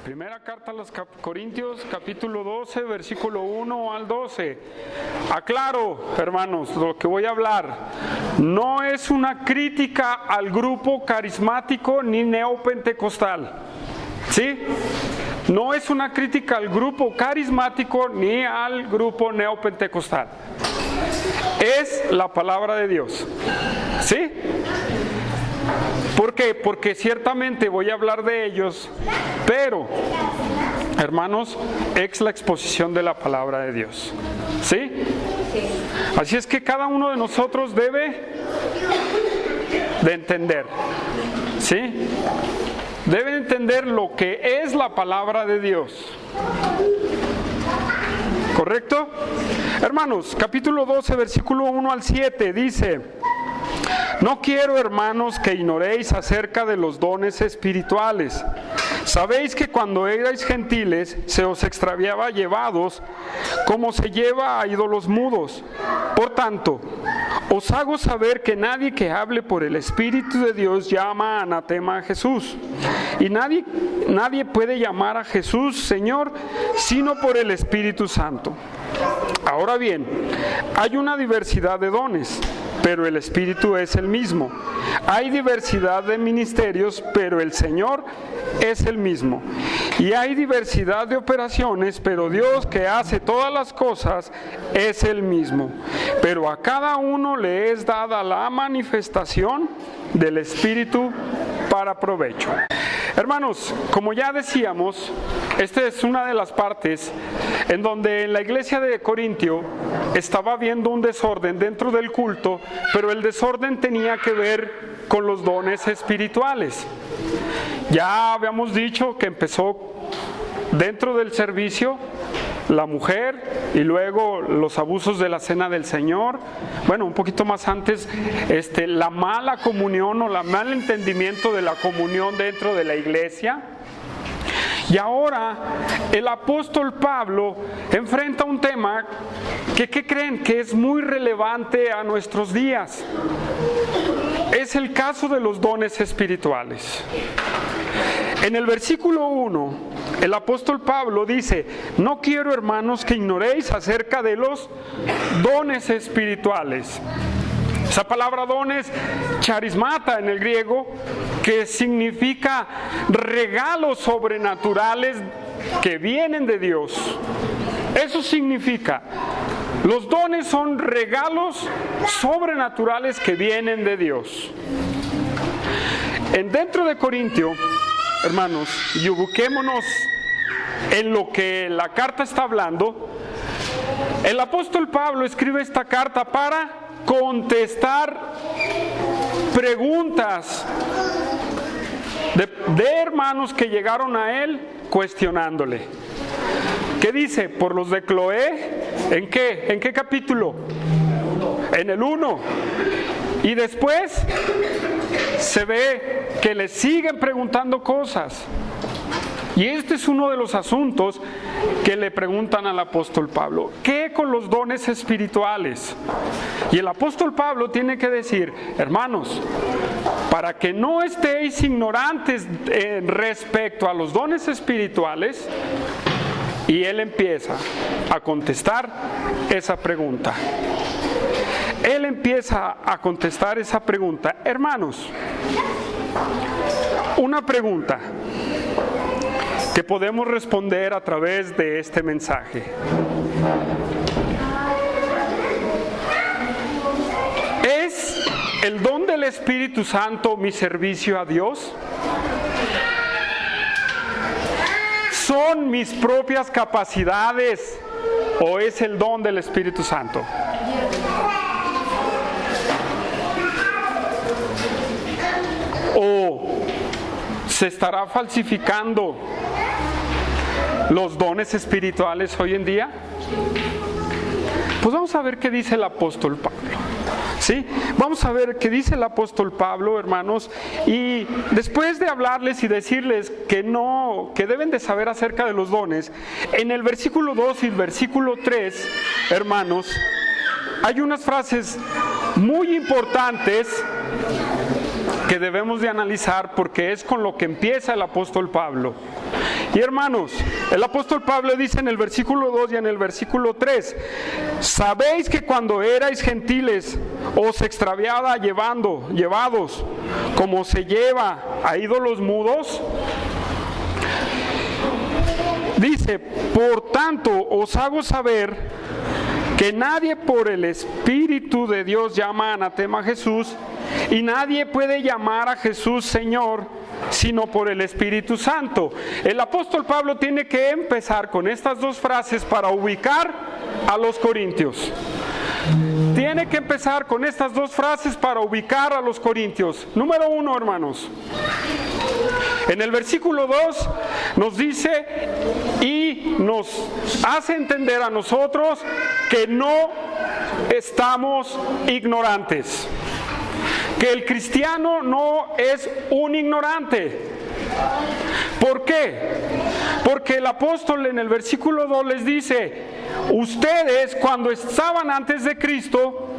Primera carta a los Corintios, capítulo 12, versículo 1 al 12. Aclaro, hermanos, lo que voy a hablar no es una crítica al grupo carismático ni neopentecostal. ¿Sí? No es una crítica al grupo carismático ni al grupo neopentecostal. Es la palabra de Dios. ¿Sí? ¿Por qué? Porque ciertamente voy a hablar de ellos, pero, hermanos, es la exposición de la palabra de Dios. ¿Sí? Así es que cada uno de nosotros debe de entender. ¿Sí? Debe entender lo que es la palabra de Dios. ¿Correcto? Hermanos, capítulo 12, versículo 1 al 7 dice: no quiero, hermanos, que ignoréis acerca de los dones espirituales. Sabéis que cuando erais gentiles se os extraviaba llevados como se lleva a ídolos mudos. Por tanto, os hago saber que nadie que hable por el Espíritu de Dios llama anatema a Jesús. Y nadie puede llamar a Jesús Señor sino por el Espíritu Santo. Ahora bien, hay una diversidad de dones, pero el Espíritu es el mismo. Hay diversidad de ministerios, pero el Señor es el mismo. Y hay diversidad de operaciones, pero Dios que hace todas las cosas es el mismo. Pero a cada uno le es dada la manifestación del Espíritu para provecho. Hermanos, como ya decíamos, esta es una de las partes en donde en la iglesia de Corintio estaba habiendo un desorden dentro del culto, pero el desorden tenía que ver con los dones espirituales. Ya habíamos dicho que empezó dentro del servicio la mujer y luego los abusos de la cena del Señor. Bueno, un poquito más antes, la mala comunión o el mal entendimiento de la comunión dentro de la iglesia. Y ahora el apóstol Pablo enfrenta un tema que, ¿qué creen? Que es muy relevante a nuestros días. Es el caso de los dones espirituales. En el versículo 1, el apóstol Pablo dice: no quiero, hermanos, que ignoréis acerca de los dones espirituales. Esa palabra dones, charismata en el griego, que significa regalos sobrenaturales que vienen de Dios. Eso significa, los dones son regalos sobrenaturales que vienen de Dios. Dentro de Corintio, hermanos, y ubiquémonos en lo que la carta está hablando. El apóstol Pablo escribe esta carta para contestar preguntas de hermanos que llegaron a él cuestionándole. ¿Qué dice? Por los de Cloé. ¿En qué? ¿En qué capítulo? En el 1. Y después se ve que le siguen preguntando cosas. Y este es uno de los asuntos que le preguntan al apóstol Pablo. ¿Qué con los dones espirituales? Y el apóstol Pablo tiene que decir: hermanos, para que no estéis ignorantes respecto a los dones espirituales. Y él empieza a contestar esa pregunta. Él empieza a contestar esa pregunta. Hermanos, una pregunta que podemos responder a través de este mensaje. ¿Es el don del Espíritu Santo mi servicio a Dios? ¿Son mis propias capacidades o es el don del Espíritu Santo? ¿O se estará falsificando los dones espirituales hoy en día? Pues vamos a ver qué dice el apóstol Pablo. ¿Sí? Vamos a ver qué dice el apóstol Pablo, hermanos, y después de hablarles y decirles que deben de saber acerca de los dones, en el versículo 2 y el versículo 3, hermanos, hay unas frases muy importantes que debemos de analizar porque es con lo que empieza el apóstol Pablo. Y hermanos, el apóstol Pablo dice en el versículo 2 y en el versículo 3, ¿sabéis que cuando erais gentiles os extraviaba llevados como se lleva a ídolos mudos? Dice, por tanto os hago saber que nadie por el Espíritu de Dios llama anatema a Jesús, y nadie puede llamar a Jesús Señor sino por el Espíritu Santo. El apóstol Pablo tiene que empezar con estas dos frases para ubicar a los corintios. Tiene que empezar con estas dos frases para ubicar a los corintios. Número 1, hermanos. En el versículo 2 nos dice y nos hace entender a nosotros que no estamos ignorantes. Que el cristiano no es un ignorante. ¿Por qué? Porque el apóstol en el versículo 2 les dice, ustedes cuando estaban antes de Cristo,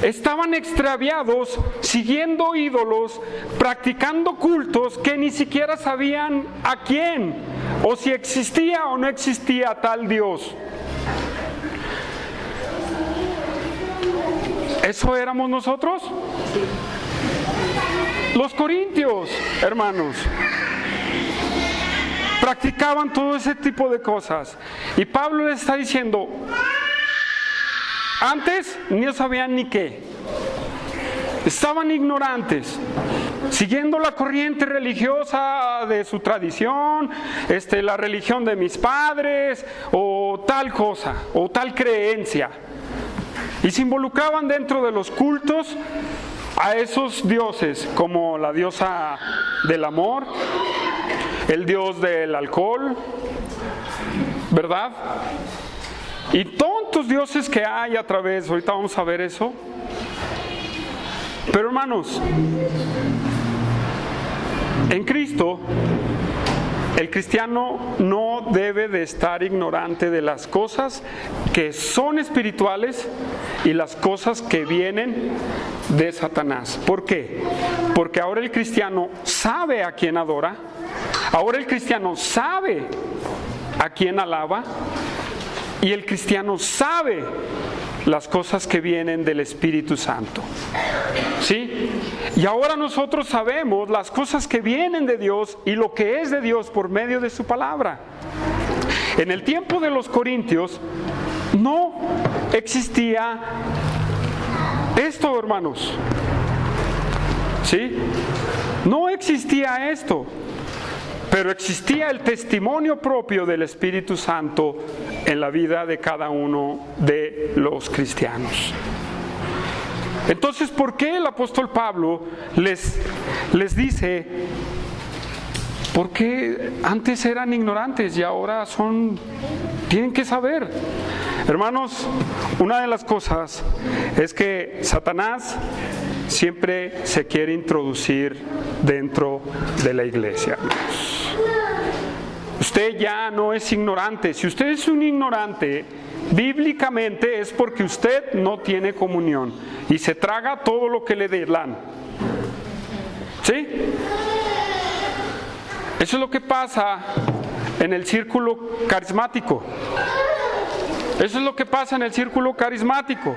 estaban extraviados, siguiendo ídolos, practicando cultos que ni siquiera sabían a quién, o si existía o no existía tal Dios. ¿Eso éramos nosotros? Los corintios, hermanos, practicaban todo ese tipo de cosas. Y Pablo les está diciendo, antes no sabían ni qué. Estaban ignorantes, siguiendo la corriente religiosa de su tradición, la religión de mis padres, o tal cosa, o tal creencia. Y se involucraban dentro de los cultos a esos dioses, como la diosa del amor, el dios del alcohol, ¿verdad? Y tantos dioses que hay a través, ahorita vamos a ver eso. Pero hermanos, en Cristo, el cristiano no debe de estar ignorante de las cosas que son espirituales y las cosas que vienen de Satanás. ¿Por qué? Porque ahora el cristiano sabe a quién adora, ahora el cristiano sabe a quién alaba, y el cristiano sabe las cosas que vienen del Espíritu Santo. ¿Sí? Y ahora nosotros sabemos las cosas que vienen de Dios y lo que es de Dios por medio de su palabra. En el tiempo de los corintios no existía esto, hermanos. ¿Sí? No existía esto. Pero existía el testimonio propio del Espíritu Santo en la vida de cada uno de los cristianos. Entonces, ¿por qué el apóstol Pablo les dice, por qué antes eran ignorantes y ahora tienen que saber? Hermanos, una de las cosas es que Satanás siempre se quiere introducir dentro de la iglesia. Usted ya no es ignorante. Si usted es un ignorante, bíblicamente es porque usted no tiene comunión y se traga todo lo que le dan. ¿Sí? Eso es lo que pasa en el círculo carismático. Eso es lo que pasa en el círculo carismático.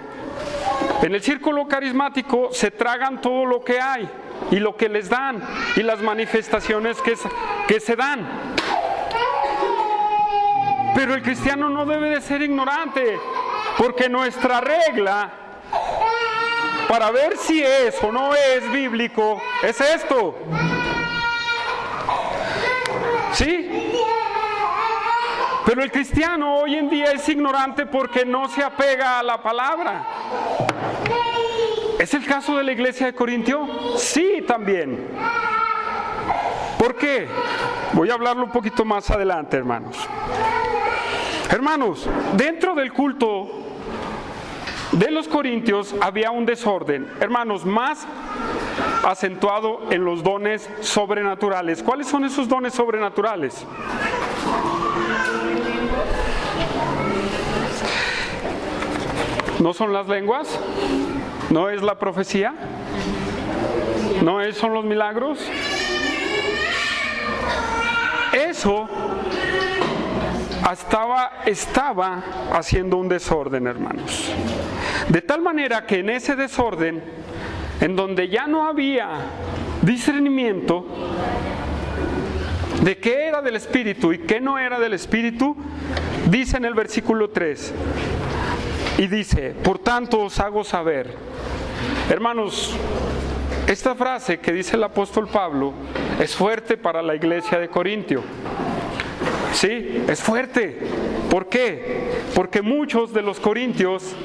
En el círculo carismático se tragan todo lo que hay y lo que les dan y las manifestaciones que se dan. Pero el cristiano no debe de ser ignorante, porque nuestra regla para ver si es o no es bíblico es esto. ¿Sí? Pero el cristiano hoy en día es ignorante porque no se apega a la palabra. ¿Es el caso de la iglesia de Corintio? Sí, también. ¿Por qué? Voy a hablarlo un poquito más adelante, hermanos. Hermanos, dentro del culto de los corintios había un desorden, hermanos, más acentuado en los dones sobrenaturales. ¿Cuáles son esos dones sobrenaturales? ¿No son las lenguas? ¿No es la profecía? ¿No son los milagros? Eso estaba haciendo un desorden, hermanos. De tal manera que en ese desorden, en donde ya no había discernimiento de qué era del Espíritu y qué no era del Espíritu, dice en el versículo 3, y dice: por tanto os hago saber. Hermanos, esta frase que dice el apóstol Pablo es fuerte para la iglesia de Corintio. Sí, es fuerte. ¿Por qué? Porque muchos de los corintios,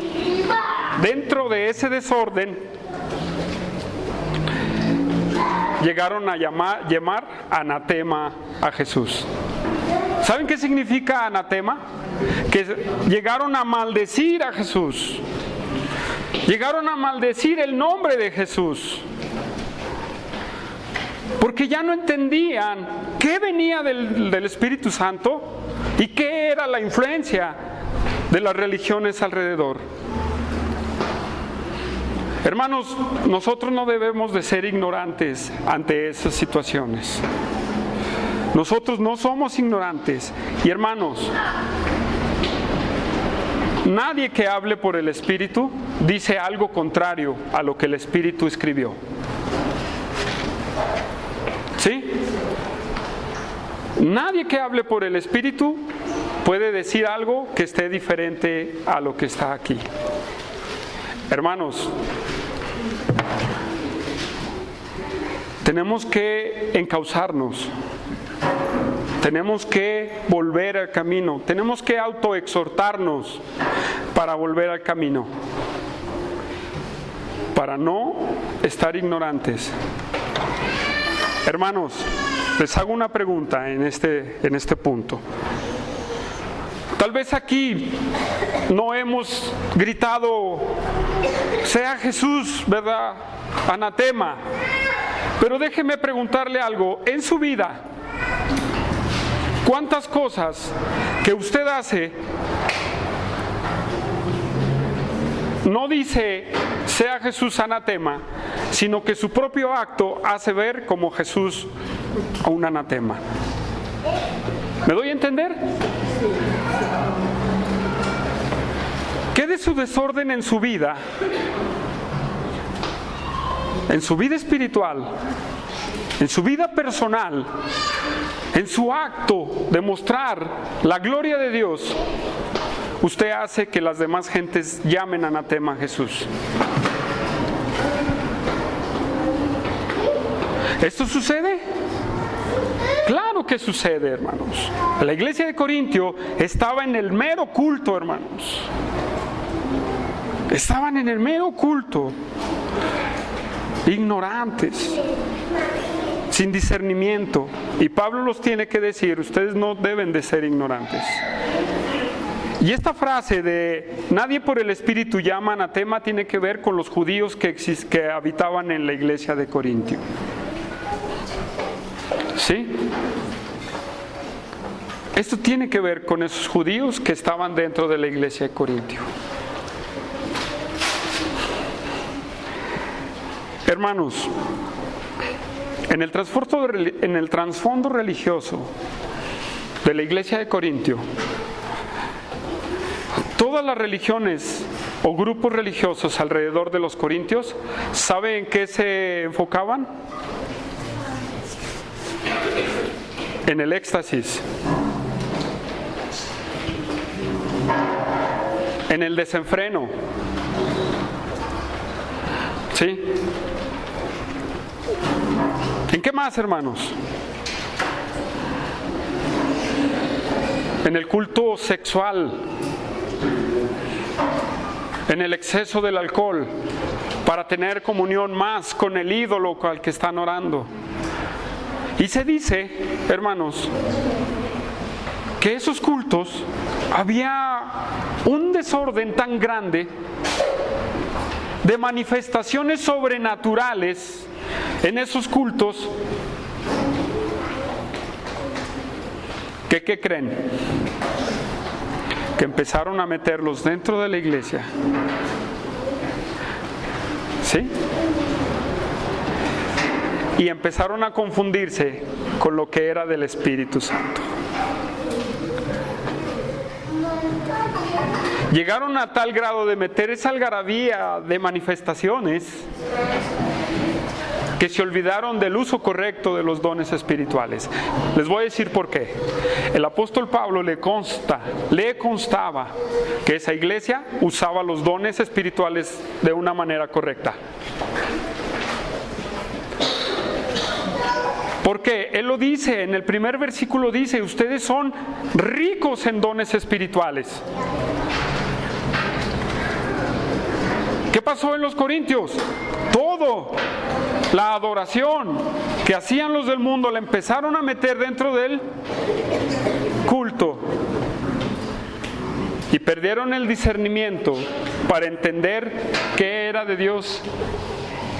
dentro de ese desorden, llegaron a llamar anatema a Jesús. ¿Saben qué significa anatema? Que llegaron a maldecir a Jesús. Llegaron a maldecir el nombre de Jesús. Porque ya no entendían qué venía del Espíritu Santo y qué era la influencia de las religiones alrededor. Hermanos, nosotros no debemos de ser ignorantes ante esas situaciones. Nosotros no somos ignorantes. Y hermanos, nadie que hable por el Espíritu dice algo contrario a lo que el Espíritu escribió. ¿Sí? Nadie que hable por el Espíritu puede decir algo que esté diferente a lo que está aquí. Hermanos, tenemos que encauzarnos, tenemos que volver al camino, tenemos que autoexhortarnos para volver al camino, para no estar ignorantes. Hermanos, les hago una pregunta en este punto. Tal vez aquí no hemos gritado: sea Jesús, ¿verdad?, anatema. Pero déjeme preguntarle algo. En su vida, ¿cuántas cosas que usted hace no dice sea Jesús anatema, sino que su propio acto hace ver como Jesús a un anatema? ¿Me doy a entender? ¿Qué de su desorden en su vida espiritual, en su vida personal, en su acto de mostrar la gloria de Dios, usted hace que las demás gentes llamen anatema a Jesús? ¿Esto sucede? Claro que sucede, hermanos. La iglesia de Corintio estaba en el mero culto, hermanos. Estaban en el mero culto, ignorantes, sin discernimiento. Y Pablo los tiene que decir: ustedes no deben de ser ignorantes. Y esta frase de nadie por el Espíritu llama anatema tiene que ver con los judíos que habitaban en la iglesia de Corintio. ¿Sí? Esto tiene que ver con esos judíos que estaban dentro de la iglesia de Corintio. Hermanos, en el trasfondo religioso de la iglesia de Corintio, todas las religiones o grupos religiosos alrededor de los corintios, ¿saben en qué se enfocaban? En el éxtasis, en el desenfreno. ¿Sí? ¿En qué más, hermanos? En el culto sexual, en el exceso del alcohol, para tener comunión más con el ídolo al que están orando. Y se dice, hermanos, que esos cultos había un desorden tan grande de manifestaciones sobrenaturales en esos cultos que, ¿qué creen? Que empezaron a meterlos dentro de la iglesia. ¿Sí? y empezaron a confundirse con lo que era del Espíritu Santo. Llegaron a tal grado de meter esa algarabía de manifestaciones que se olvidaron del uso correcto de los dones espirituales. Les voy a decir por qué. El apóstol Pablo le constaba que esa iglesia usaba los dones espirituales de una manera correcta. Porque él lo dice, en el primer versículo dice, ustedes son ricos en dones espirituales. ¿Qué pasó en los Corintios? Todo. La adoración que hacían los del mundo la empezaron a meter dentro del culto. Y perdieron el discernimiento para entender qué era de Dios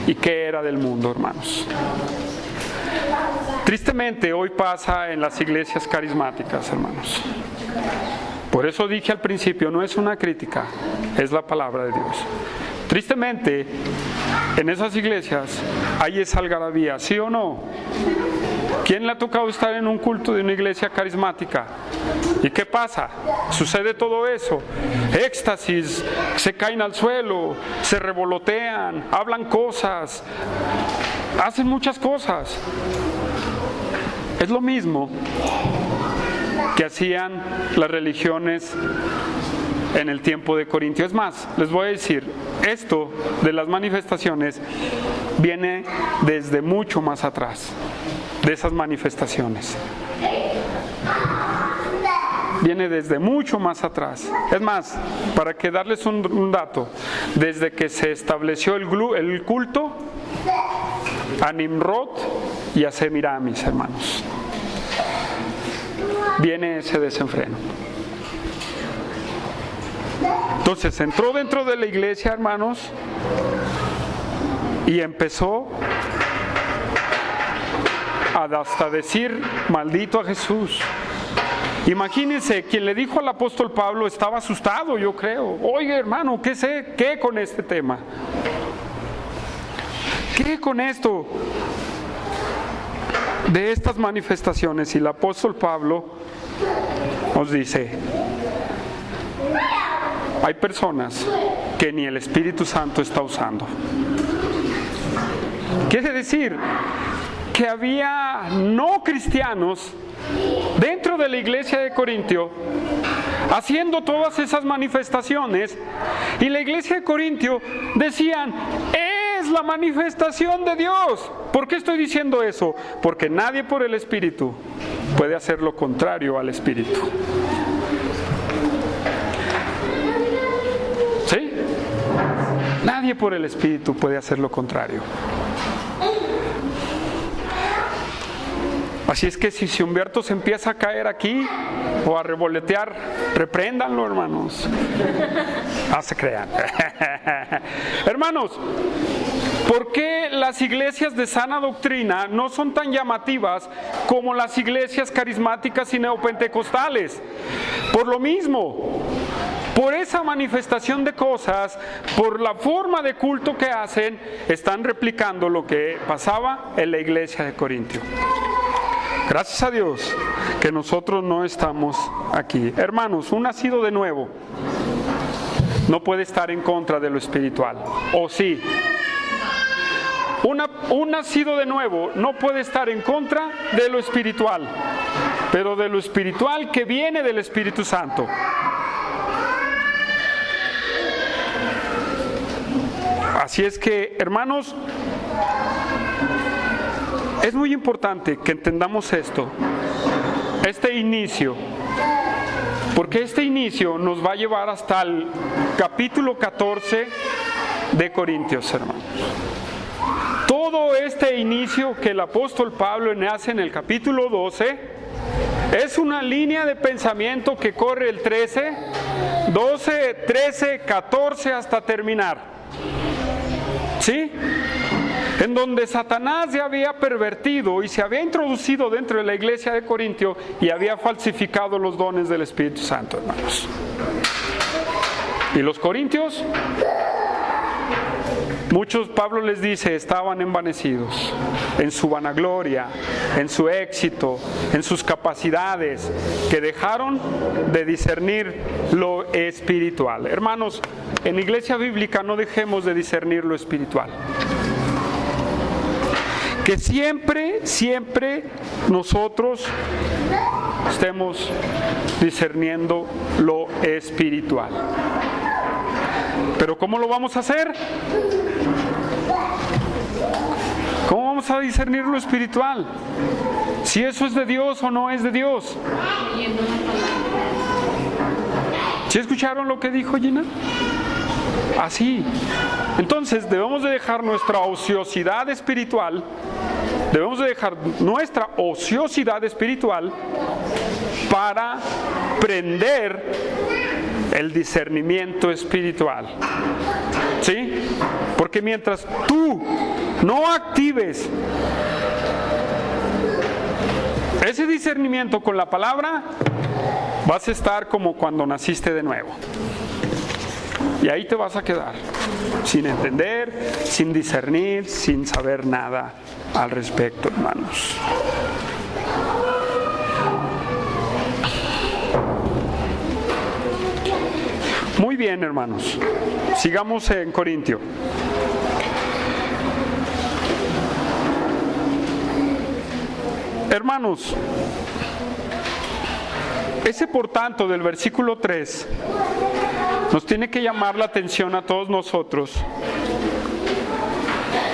y qué era del mundo, hermanos. Tristemente, hoy pasa en las iglesias carismáticas, hermanos. Por eso dije al principio, no es una crítica, es la palabra de Dios. Tristemente, en esas iglesias hay esa algarabía, ¿sí o no? ¿Quién le ha tocado estar en un culto de una iglesia carismática? ¿Y qué pasa? Sucede todo eso. Éxtasis, se caen al suelo, se revolotean, hablan cosas, hacen muchas cosas. Es lo mismo que hacían las religiones en el tiempo de Corintio. Es más, les voy a decir, esto de las manifestaciones viene desde mucho más atrás, de esas manifestaciones. Viene desde mucho más atrás. Es más, para que darles un dato, desde que se estableció el culto a Nimrod y a Semiramis, hermanos, viene ese desenfreno. Entonces entró dentro de la iglesia, hermanos, y empezó a hasta decir maldito a Jesús. Imagínense, quien le dijo al apóstol Pablo estaba asustado, yo creo. Oye, hermano, ¿qué con este tema? ¿Qué con esto? De estas manifestaciones. Y el apóstol Pablo nos dice, hay personas que ni el Espíritu Santo está usando. Quiere decir que había no cristianos dentro de la iglesia de Corintio haciendo todas esas manifestaciones, y la iglesia de Corintio decían, es la manifestación de Dios. ¿Por qué estoy diciendo eso? Porque nadie por el Espíritu puede hacer lo contrario al Espíritu. ¿Sí? Nadie por el Espíritu puede hacer lo contrario. Así es que si Humberto se empieza a caer aquí o a revolotear, repréndanlo, hermanos. No se crean. Hermanos, ¿por qué las iglesias de sana doctrina no son tan llamativas como las iglesias carismáticas y neopentecostales? Por lo mismo. Por esa manifestación de cosas, por la forma de culto que hacen, están replicando lo que pasaba en la iglesia de Corintio. Gracias a Dios que nosotros no estamos aquí. Hermanos, un nacido de nuevo no puede estar en contra de lo espiritual. ¿O sí? Un nacido de nuevo no puede estar en contra de lo espiritual, pero de lo espiritual que viene del Espíritu Santo. Así es que, hermanos, es muy importante que entendamos esto, este inicio, porque este inicio nos va a llevar hasta el capítulo 14 de Corintios, hermanos. Todo este inicio que el apóstol Pablo hace en el capítulo 12 es una línea de pensamiento que corre el 13, 12, 13, 14 hasta terminar. ¿Sí? En donde Satanás ya había pervertido y se había introducido dentro de la iglesia de Corintio y había falsificado los dones del Espíritu Santo, hermanos. Y los corintios Muchos, Pablo les dice, estaban envanecidos en su vanagloria, en su éxito, en sus capacidades, que dejaron de discernir lo espiritual. Hermanos, en Iglesia Bíblica no dejemos de discernir lo espiritual. Que siempre nosotros estemos discerniendo lo espiritual. Pero ¿cómo lo vamos a hacer? ¿Cómo vamos a discernir lo espiritual? Si eso es de Dios o no es de Dios. ¿Sí escucharon lo que dijo Gina? Así. Entonces debemos de dejar nuestra ociosidad espiritual. Debemos de dejar nuestra ociosidad espiritual para prender el discernimiento espiritual. ¿Sí? Porque mientras tú no actives ese discernimiento con la palabra, vas a estar como cuando naciste de nuevo. Y ahí te vas a quedar, sin entender, sin discernir, sin saber nada al respecto, hermanos. Muy bien, hermanos. Sigamos en Corintio. Hermanos, ese por tanto del versículo 3 nos tiene que llamar la atención a todos nosotros,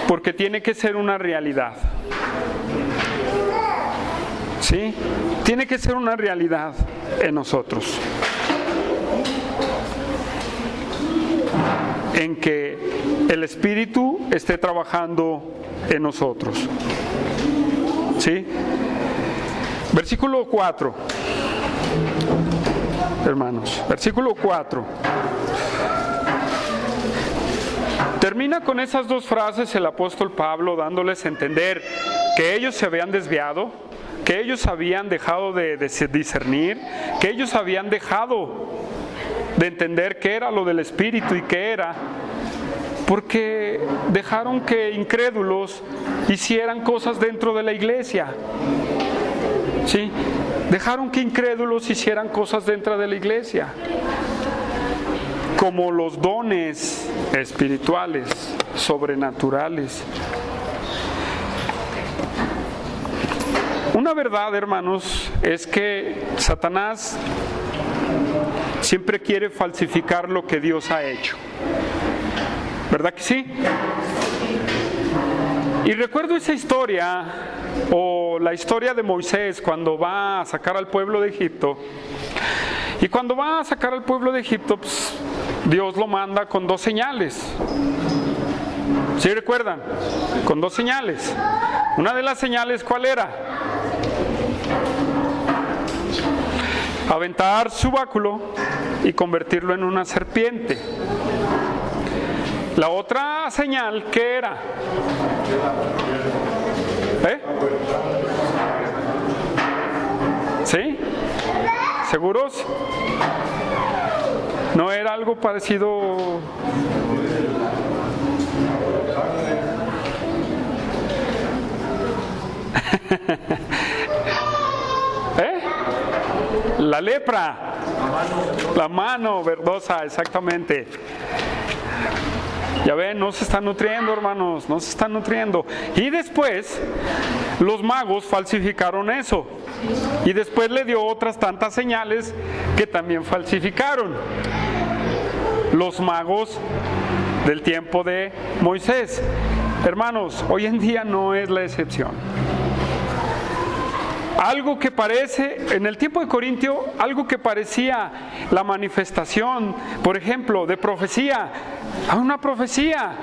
porque tiene que ser una realidad. ¿Sí? Tiene que ser una realidad en nosotros. En que el Espíritu esté trabajando en nosotros. ¿Sí? Versículo 4. Hermanos, versículo 4. Termina con esas dos frases el apóstol Pablo dándoles a entender que ellos se habían desviado, que ellos habían dejado de discernir, que ellos habían dejado de entender qué era lo del Espíritu y qué era, porque dejaron que incrédulos hicieran cosas dentro de la iglesia. ¿Sí? Dejaron que incrédulos hicieran cosas dentro de la iglesia, como los dones espirituales, sobrenaturales. Una verdad, hermanos, es que Satanás siempre quiere falsificar lo que Dios ha hecho. ¿Verdad que sí? Y recuerdo esa historia, o la historia de Moisés cuando va a sacar al pueblo de Egipto. Y cuando va a sacar al pueblo de Egipto, pues, Dios lo manda con dos señales. ¿Sí recuerdan? Con dos señales. Una de las señales, ¿cuál era? Aventar su báculo y convertirlo en una serpiente. La otra señal, ¿qué era? ¿Sí? ¿Seguros? ¿No era algo parecido? La lepra. La mano verdosa, exactamente. Ya ven, no se están nutriendo, hermanos, no se están nutriendo. Y después, los magos falsificaron eso. Y después le dio otras tantas señales que también falsificaron. Los magos del tiempo de Moisés. Hermanos, hoy en día no es la excepción. Algo que parece, en el tiempo de Corintio, algo que parecía la manifestación, por ejemplo, de profecía, a una profecía.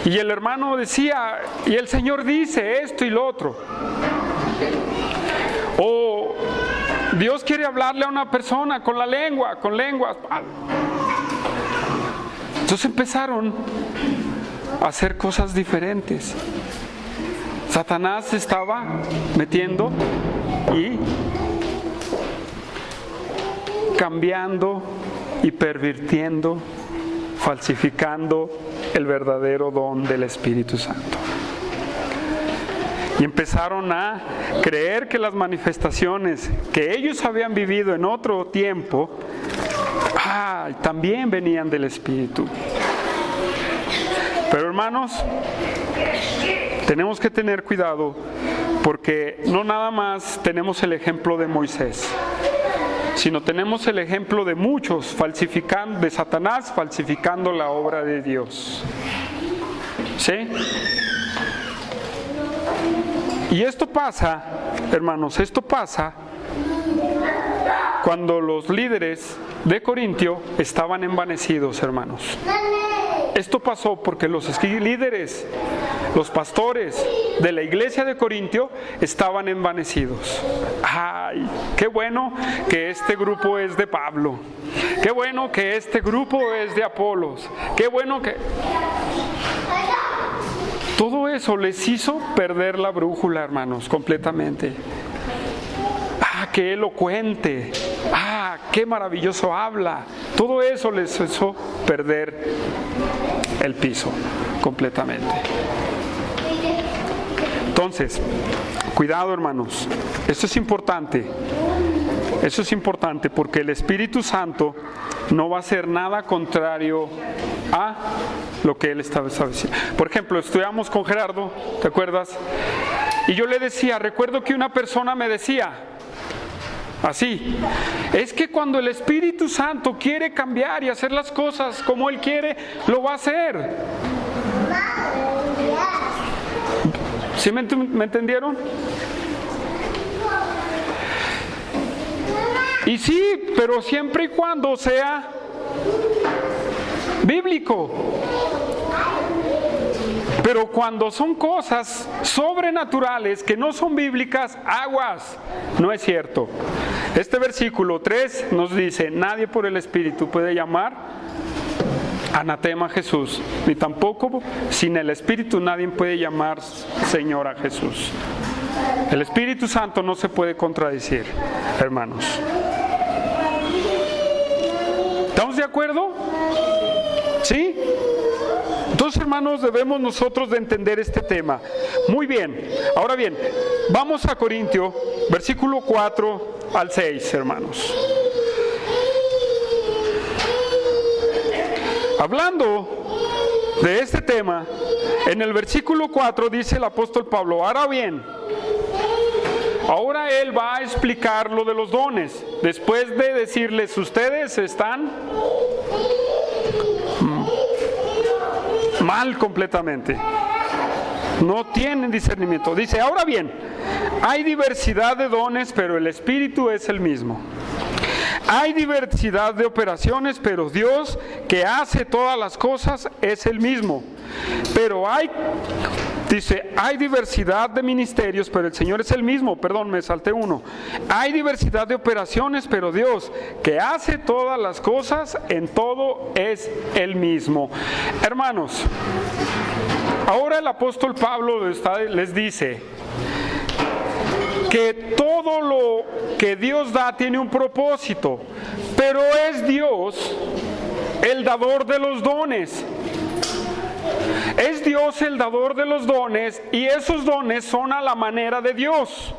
Y el hermano decía, y el Señor dice esto y lo otro. O Dios quiere hablarle a una persona con la lengua, con lenguas. Entonces empezaron a hacer cosas diferentes. Satanás se estaba metiendo y cambiando y pervirtiendo, falsificando el verdadero don del Espíritu Santo. Y empezaron a creer que las manifestaciones que ellos habían vivido en otro tiempo, también venían del Espíritu. Pero hermanos, tenemos que tener cuidado, porque no nada más tenemos el ejemplo de Moisés, sino tenemos el ejemplo de muchos de Satanás falsificando la obra de Dios. ¿Sí? Y esto pasa, hermanos, cuando los líderes de Corintio estaban envanecidos, hermanos. Esto pasó porque los líderes, los pastores de la iglesia de Corintio estaban envanecidos. ¡Ay! ¡Qué bueno que este grupo es de Pablo! ¡Qué bueno que este grupo es de Apolos! ¡Qué bueno que...! Todo eso les hizo perder la brújula, hermanos, completamente. ¡Qué elocuente! ¡Qué maravilloso habla! Todo eso les hizo perder el piso completamente. Entonces, cuidado, hermanos. Esto es importante. Eso es importante porque el Espíritu Santo no va a hacer nada contrario a lo que Él estaba estableciendo. Por ejemplo, estudiamos con Gerardo, ¿te acuerdas? Y yo le decía, recuerdo que una persona me decía, así, es que cuando el Espíritu Santo quiere cambiar y hacer las cosas como Él quiere, lo va a hacer. ¿Sí me entendieron? Y sí, pero siempre y cuando sea bíblico. Pero cuando son cosas sobrenaturales que no son bíblicas, aguas, no es cierto. Este versículo 3 nos dice, nadie por el Espíritu puede llamar anatema a Jesús, ni tampoco sin el Espíritu nadie puede llamar Señor a Jesús. El Espíritu Santo no se puede contradecir, hermanos. ¿Estamos de acuerdo? ¿Sí? Entonces, hermanos, debemos nosotros de entender este tema. Muy bien. Ahora bien, vamos a Corintios, versículo 4 al 6, hermanos. Hablando de este tema, en el versículo 4 dice el apóstol Pablo, ahora bien, ahora él va a explicar lo de los dones. Después de decirles, ustedes están mal completamente. No tienen discernimiento. Dice, ahora bien, hay diversidad de dones, pero el Espíritu es el mismo. Hay diversidad de operaciones, pero Dios que hace todas las cosas es el mismo. Pero hay diversidad de ministerios, pero el Señor es el mismo. Perdón, me salté uno. Hay diversidad de operaciones, pero Dios que hace todas las cosas en todo es el mismo. Hermanos, ahora el apóstol Pablo les dice que todo lo que Dios da tiene un propósito, pero es Dios el dador de los dones. Es Dios el dador de los dones y esos dones son a la manera de Dios.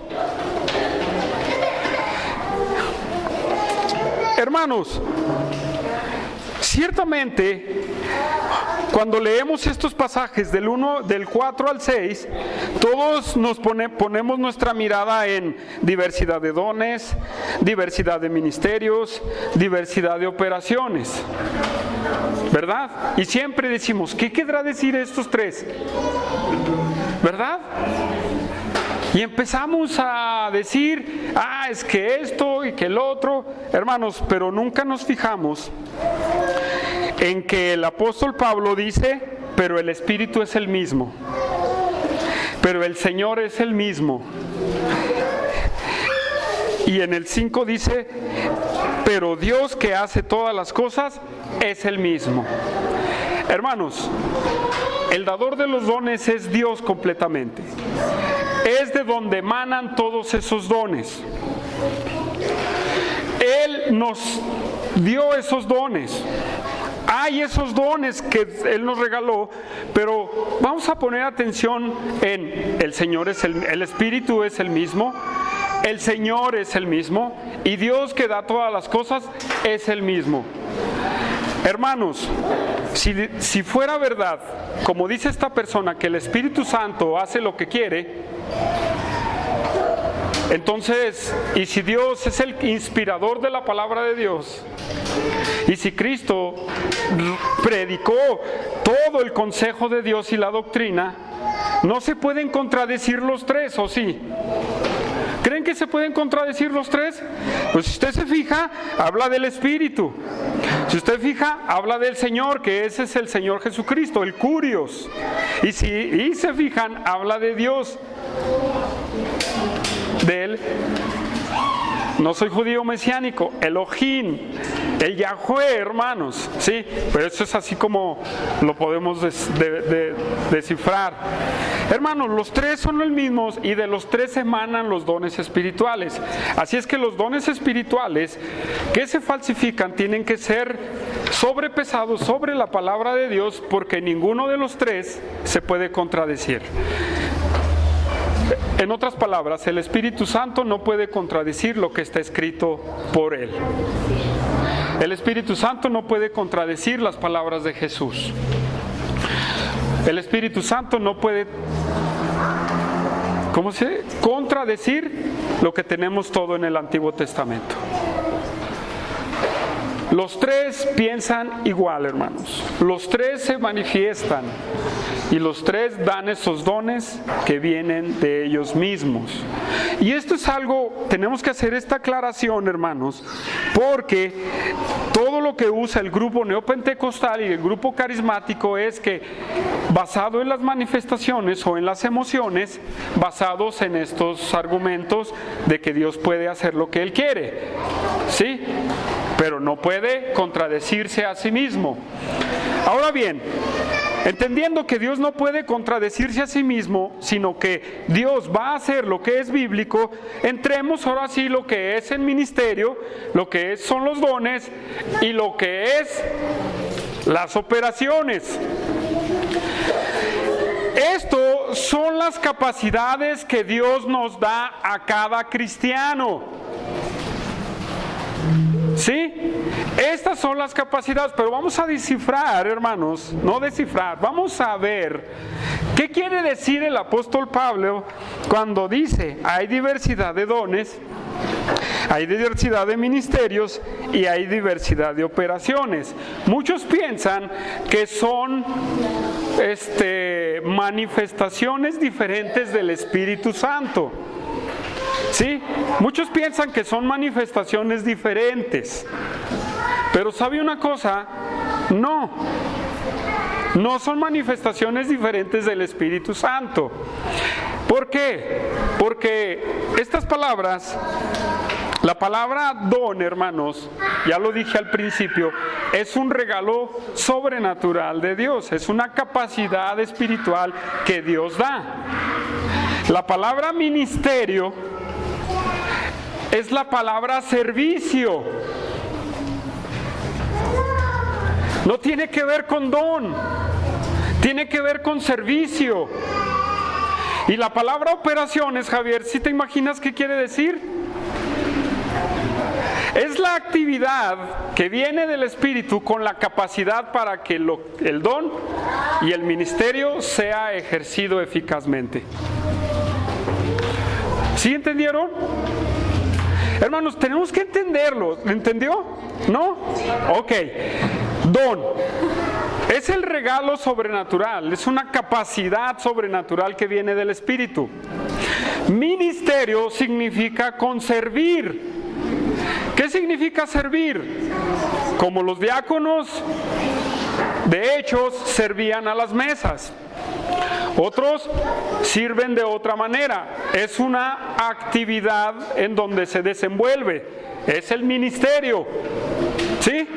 Hermanos, ciertamente, cuando leemos estos pasajes del 4 al 6, todos nos ponemos nuestra mirada en diversidad de dones, diversidad de ministerios, diversidad de operaciones, ¿verdad? Y siempre decimos, ¿qué querrá decir estos tres? ¿Verdad? Y empezamos a decir, es que esto y que el otro, hermanos, pero nunca nos fijamos en que el apóstol Pablo dice, pero el Espíritu es el mismo, pero el Señor es el mismo. Y en el 5 dice, pero Dios que hace todas las cosas es el mismo. Hermanos, el dador de los dones es Dios completamente. Es de donde emanan todos esos dones. Él nos dio esos dones. hay esos dones que Él nos regaló, pero vamos a poner atención en el Señor el Espíritu es el mismo, el Señor es el mismo y Dios que da todas las cosas es el mismo. Hermanos, si fuera verdad, como dice esta persona, que el Espíritu Santo hace lo que quiere, entonces, y si Dios es el inspirador de la palabra de Dios, y si Cristo predicó todo el consejo de Dios y la doctrina, no se pueden contradecir los tres, ¿o sí? ¿Creen que se pueden contradecir los tres? Pues si usted se fija, habla del Espíritu. Si usted fija, habla del Señor, que ese es el Señor Jesucristo, el Curios. Y si se fijan, habla de Dios, de Él. No soy judío mesiánico, Elohim, el Yahweh, hermanos, ¿sí? Pero eso es así como lo podemos descifrar. Hermanos, los tres son los mismos y de los tres emanan los dones espirituales. Así es que los dones espirituales que se falsifican tienen que ser sobrepesados sobre la palabra de Dios, porque ninguno de los tres se puede contradecir. En otras palabras, el Espíritu Santo no puede contradecir lo que está escrito por Él. El Espíritu Santo no puede contradecir las palabras de Jesús. El Espíritu Santo no puede, contradecir lo que tenemos todo en el Antiguo Testamento. Los tres piensan igual, hermanos. Los tres se manifiestan y los tres dan esos dones que vienen de ellos mismos. Y esto es algo, tenemos que hacer esta aclaración, hermanos, porque todo lo que usa el grupo neopentecostal y el grupo carismático es que basado en las manifestaciones o en las emociones, basados en estos argumentos de que Dios puede hacer lo que Él quiere, ¿sí? Pero no puede contradecirse a sí mismo. Ahora bien, entendiendo que Dios no puede contradecirse a sí mismo, sino que Dios va a hacer lo que es bíblico, entremos ahora sí lo que es el ministerio, lo que son los dones y lo que es las operaciones. Esto son las capacidades que Dios nos da a cada cristiano. ¿Sí? Estas son las capacidades, pero vamos a descifrar, hermanos, no descifrar, vamos a ver qué quiere decir el apóstol Pablo cuando dice hay diversidad de dones, hay diversidad de ministerios y hay diversidad de operaciones. Muchos piensan que son manifestaciones diferentes del Espíritu Santo. ¿Sí? Muchos piensan que son manifestaciones diferentes, pero ¿sabe una cosa? No son manifestaciones diferentes del Espíritu Santo. ¿Por qué? Porque estas palabras, la palabra don, hermanos, ya lo dije al principio, es un regalo sobrenatural de Dios, es una capacidad espiritual que Dios da. La palabra ministerio es la palabra servicio. No tiene que ver con don, tiene que ver con servicio. Y la palabra operaciones, Javier, ¿sí te imaginas qué quiere decir? Es la actividad que viene del Espíritu con la capacidad para que el don y el ministerio sea ejercido eficazmente. ¿Sí entendieron? Hermanos, tenemos que entenderlo. ¿Entendió? ¿No? Ok. Don es el regalo sobrenatural, es una capacidad sobrenatural que viene del Espíritu. Ministerio significa conservir. ¿Qué significa servir? Como los diáconos, de Hechos, servían a las mesas. Otros sirven de otra manera. Es una actividad en donde se desenvuelve. Es el ministerio. ¿Sí?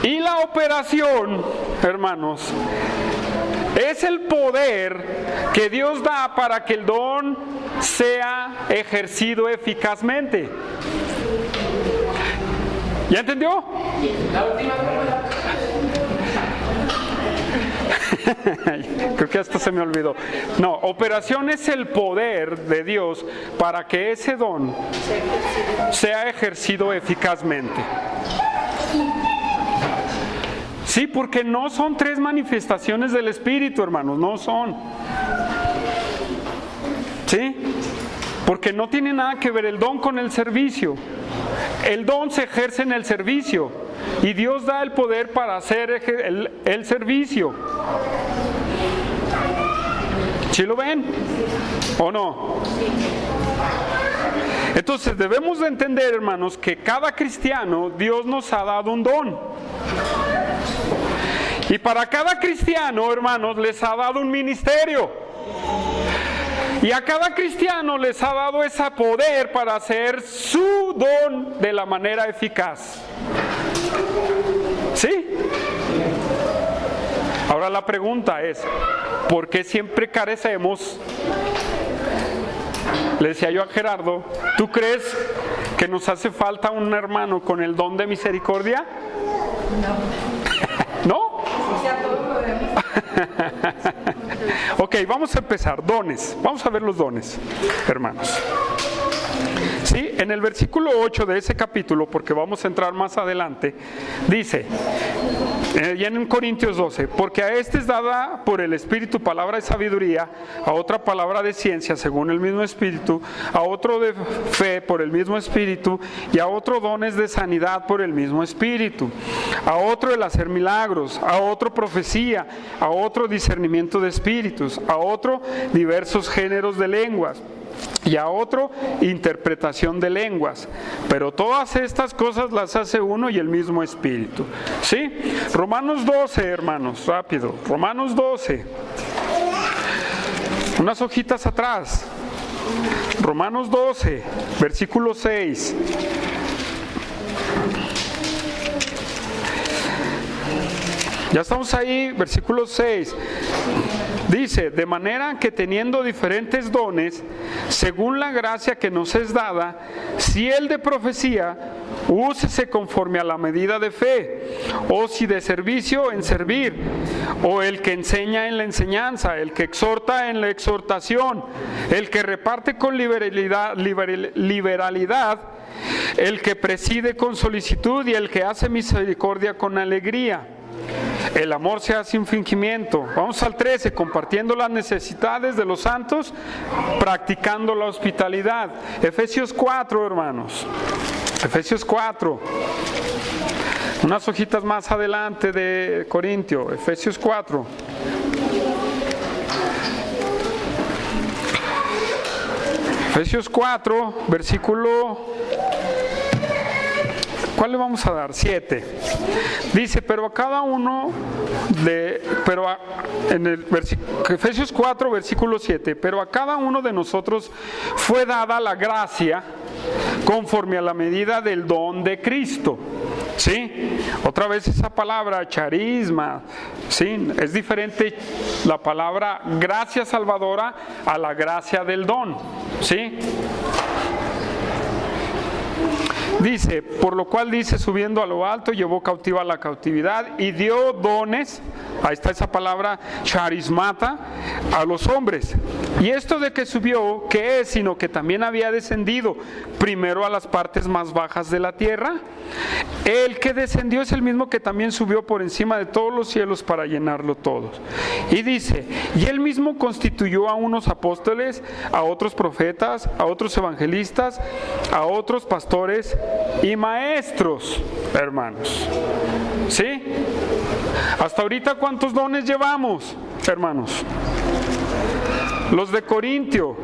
Y la operación, hermanos, es el poder que Dios da para que el don sea ejercido eficazmente. ¿Ya entendió? La última pregunta. Creo que hasta se me olvidó. No, operación es el poder de Dios para que ese don sea ejercido eficazmente. Sí, porque no son 3 manifestaciones del Espíritu, hermanos, no son. ¿Sí? Porque no tiene nada que ver el don con el servicio. El don se ejerce en el servicio y Dios da el poder para hacer el servicio. ¿Sí lo ven? ¿O no? Entonces debemos de entender, hermanos, que cada cristiano Dios nos ha dado un don. Y para cada cristiano, hermanos, les ha dado un ministerio. Y a cada cristiano les ha dado ese poder para hacer su don de la manera eficaz. ¿Sí? Ahora la pregunta es, ¿por qué siempre carecemos? Le decía yo a Gerardo, ¿tú crees que nos hace falta un hermano con el don de misericordia? No. ¿No? Ok, vamos a empezar. Dones. Vamos a ver los dones, hermanos. Sí, en el versículo 8 de ese capítulo, porque vamos a entrar más adelante, dice, ya en Corintios 12, porque a este es dada por el Espíritu palabra de sabiduría, a otra palabra de ciencia según el mismo Espíritu, a otro de fe por el mismo Espíritu, y a otro dones de sanidad por el mismo Espíritu, a otro el hacer milagros, a otro profecía, a otro discernimiento de espíritus, a otro diversos géneros de lenguas, y a otro interpretación de lenguas, pero todas estas cosas las hace uno y el mismo Espíritu. ¿Sí? Romanos 12, hermanos, rápido, Romanos 12, unas hojitas atrás, Romanos 12, versículo 6. Ya estamos ahí, versículo 6. Dice, de manera que teniendo diferentes dones, según la gracia que nos es dada, si el de profecía, úsese conforme a la medida de fe, o si de servicio, en servir, o el que enseña en la enseñanza, el que exhorta en la exhortación, el que reparte con liberalidad, el que preside con solicitud y el que hace misericordia con alegría. El amor se hace sin fingimiento. Vamos al 13, compartiendo las necesidades de los santos, practicando la hospitalidad. Efesios 4, hermanos. Efesios 4. Unas hojitas más adelante de Corintio. Efesios 4. Efesios 4, versículo... ¿Cuál le vamos a dar? 7. Dice, pero a cada uno en el Efesios 4, versículo 7, pero a cada uno de nosotros fue dada la gracia conforme a la medida del don de Cristo. ¿Sí? Otra vez esa palabra, charisma, ¿sí? Es diferente la palabra gracia salvadora a la gracia del don. ¿Sí? Dice, por lo cual dice, subiendo a lo alto, llevó cautiva la cautividad y dio dones, ahí está esa palabra, charismata, a los hombres. Y esto de que subió, ¿qué es? Sino que también había descendido primero a las partes más bajas de la tierra. El que descendió es el mismo que también subió por encima de todos los cielos para llenarlo todos. Y dice, y él mismo constituyó a unos apóstoles, a otros profetas, a otros evangelistas, a otros pastores y maestros, hermanos. ¿Sí? Hasta ahorita, ¿cuántos dones llevamos, hermanos? Los de Corintio: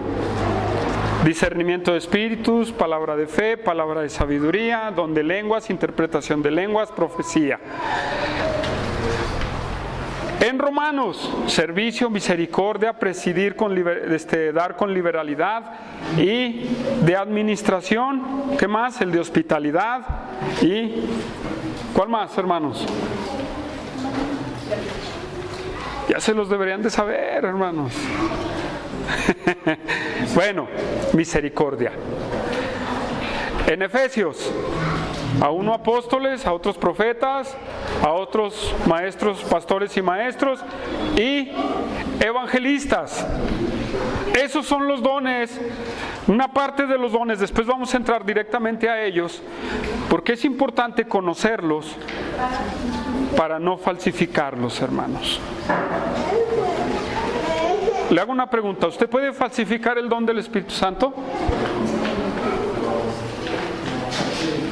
discernimiento de espíritus, palabra de fe, palabra de sabiduría, don de lenguas, interpretación de lenguas, profecía. En Romanos, servicio, misericordia, presidir dar con liberalidad, y de administración, ¿qué más? El de hospitalidad, y ¿cuál más, hermanos? Ya se los deberían de saber, hermanos. Bueno, misericordia. En Efesios A uno apóstoles, a otros profetas, a otros maestros, pastores y maestros y evangelistas. Esos son los dones, una parte de los dones. Después vamos a entrar directamente a ellos, porque es importante conocerlos para no falsificarlos, hermanos. Le hago una pregunta: ¿usted puede falsificar el don del Espíritu Santo?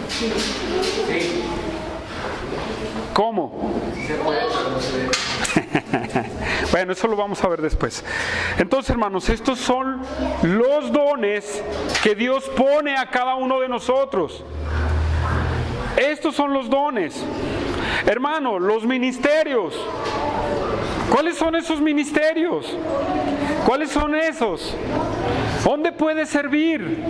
Sí. ¿Cómo? Se puede, pero no se debe. Bueno, eso lo vamos a ver después. Entonces, hermanos, estos son los dones que Dios pone a cada uno de nosotros. Estos son los dones. Hermano, los ministerios. ¿Cuáles son esos ministerios? ¿Cuáles son esos? ¿Dónde puede servir?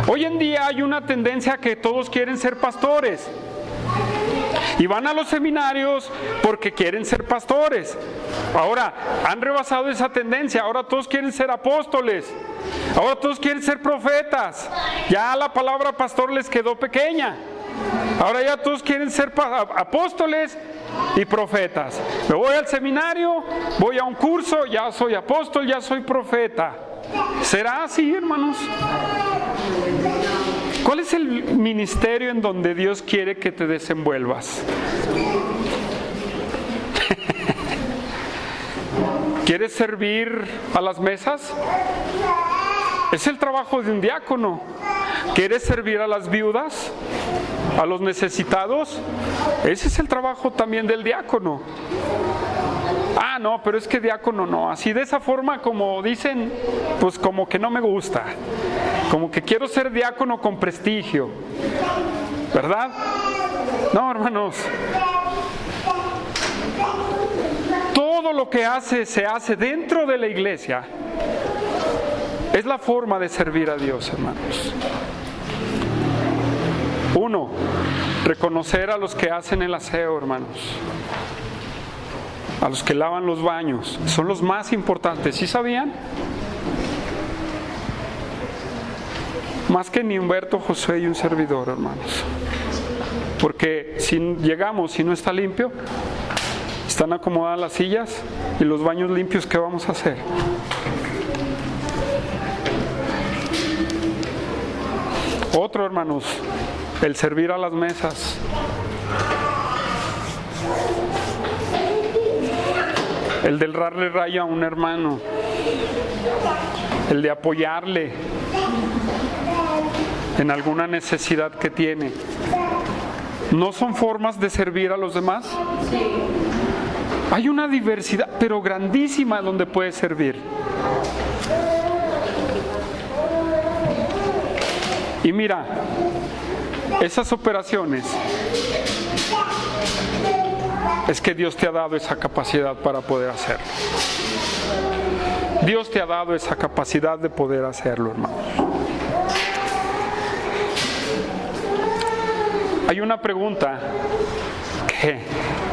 Hoy en día hay una tendencia que todos quieren ser pastores. Y van a los seminarios porque quieren ser pastores. Ahora, han rebasado esa tendencia. Ahora todos quieren ser apóstoles. Ahora todos quieren ser profetas. Ya la palabra pastor les quedó pequeña. Ahora ya todos quieren ser apóstoles y profetas. Me voy al seminario, voy a un curso, ya soy apóstol, ya soy profeta. ¿Será así, hermanos? ¿Cuál es el ministerio en donde Dios quiere que te desenvuelvas? ¿Quieres servir a las mesas? Es el trabajo de un diácono. ¿Quieres servir a las viudas? ¿A los necesitados? Ese es el trabajo también del diácono. Ah, no, pero es que diácono no. Así de esa forma como dicen, pues como que no me gusta. Como que quiero ser diácono con prestigio. ¿Verdad? No, hermanos. Todo lo que se hace dentro de la iglesia. Es la forma de servir a Dios, hermanos. 1. Reconocer a los que hacen el aseo, hermanos. A los que lavan los baños. Son los más importantes. ¿Sí sabían? Más que ni Humberto, Josué y un servidor, hermanos. Porque si llegamos y no está limpio, están acomodadas las sillas y los baños limpios, ¿qué vamos a hacer? Otro, hermanos, el servir a las mesas. El de darle raya a un hermano. El de apoyarle en alguna necesidad que tiene. ¿No son formas de servir a los demás? Sí. Hay una diversidad, pero grandísima, donde puede servir. Y mira, esas operaciones, es que Dios te ha dado esa capacidad para poder hacerlo. Dios te ha dado esa capacidad de poder hacerlo, hermanos. Hay una pregunta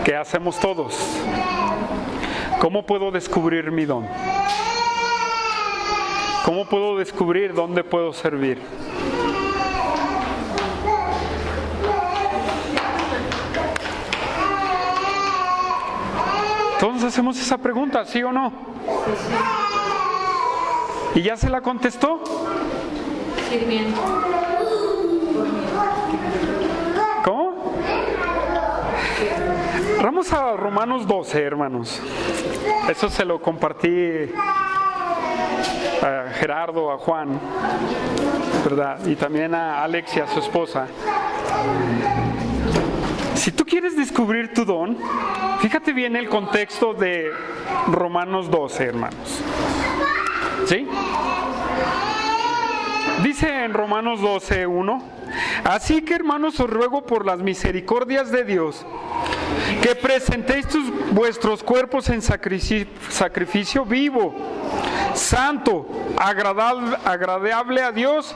que hacemos todos. ¿Cómo puedo descubrir mi don? ¿Cómo puedo descubrir dónde puedo servir? Todos hacemos esa pregunta, ¿sí o no? ¿Y ya se la contestó? Sirviendo. ¿Cómo? Vamos a Romanos 12, hermanos. Eso se lo compartí a Gerardo, a Juan, ¿verdad? Y también a Alexia, su esposa. Si tú quieres descubrir tu don, fíjate bien el contexto de Romanos 12, hermanos. ¿Sí? Dice en Romanos 12:1: así que, hermanos, os ruego por las misericordias de Dios que presentéis vuestros cuerpos en sacrificio vivo, santo, agradable a Dios,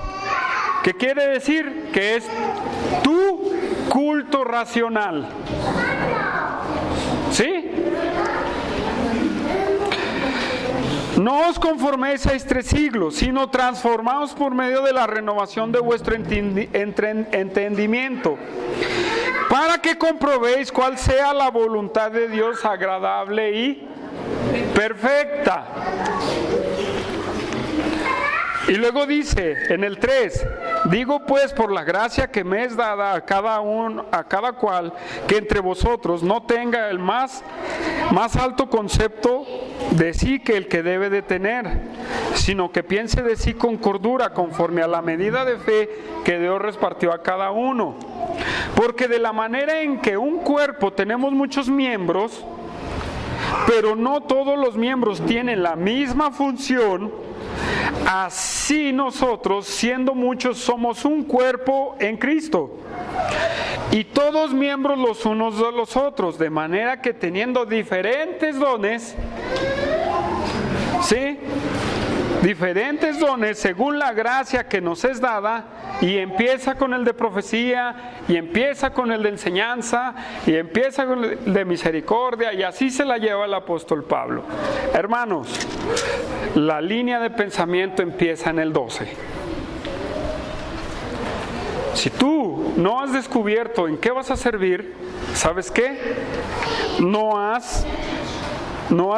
que quiere decir que es tu culto racional. ¿Sí? No os conforméis a este siglo, sino transformaos por medio de la renovación de vuestro entendimiento, para que comprobéis cuál sea la voluntad de Dios agradable y perfecta. Y luego dice en el 3, digo pues por la gracia que me es dada a cada cual, que entre vosotros no tenga el más alto concepto de sí que el que debe de tener, sino que piense de sí con cordura, conforme a la medida de fe que Dios repartió a cada uno. Porque de la manera en que un cuerpo tenemos muchos miembros, pero no todos los miembros tienen la misma función, así nosotros, siendo muchos, somos un cuerpo en Cristo, y todos miembros los unos de los otros, de manera que teniendo diferentes dones, ¿sí? Diferentes dones según la gracia que nos es dada, y empieza con el de profecía, y empieza con el de enseñanza, y empieza con el de misericordia, y así se la lleva el apóstol Pablo. Hermanos, la línea de pensamiento empieza en el 12. Si tú no has descubierto en qué vas a servir, ¿sabes qué? No has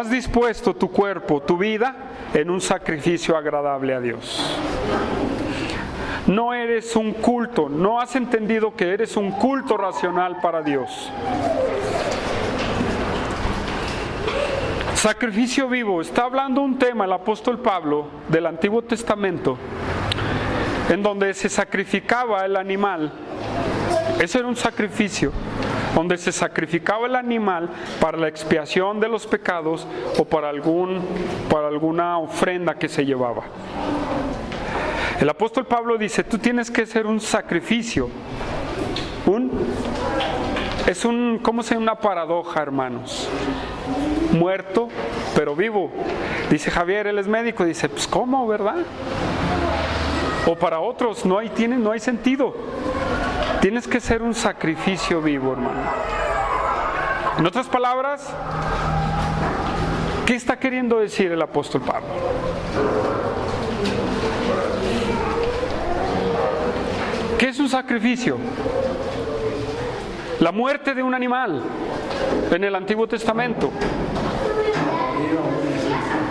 dispuesto tu cuerpo, tu vida, en un sacrificio agradable a Dios. No eres un culto, no has entendido que eres un culto racional para Dios. Sacrificio vivo, está hablando un tema el apóstol Pablo del Antiguo Testamento, en donde se sacrificaba el animal. Ese era un sacrificio, donde se sacrificaba el animal para la expiación de los pecados o para alguna ofrenda que se llevaba. El apóstol Pablo dice, tú tienes que ser un sacrificio. ¿Cómo se llama? Una paradoja, hermanos. Muerto, pero vivo. Dice Javier, él es médico, dice, pues ¿cómo, verdad? O para otros, no hay sentido. Tienes que ser un sacrificio vivo, hermano. En otras palabras, ¿qué está queriendo decir el apóstol Pablo? ¿Qué es un sacrificio? La muerte de un animal en el Antiguo Testamento.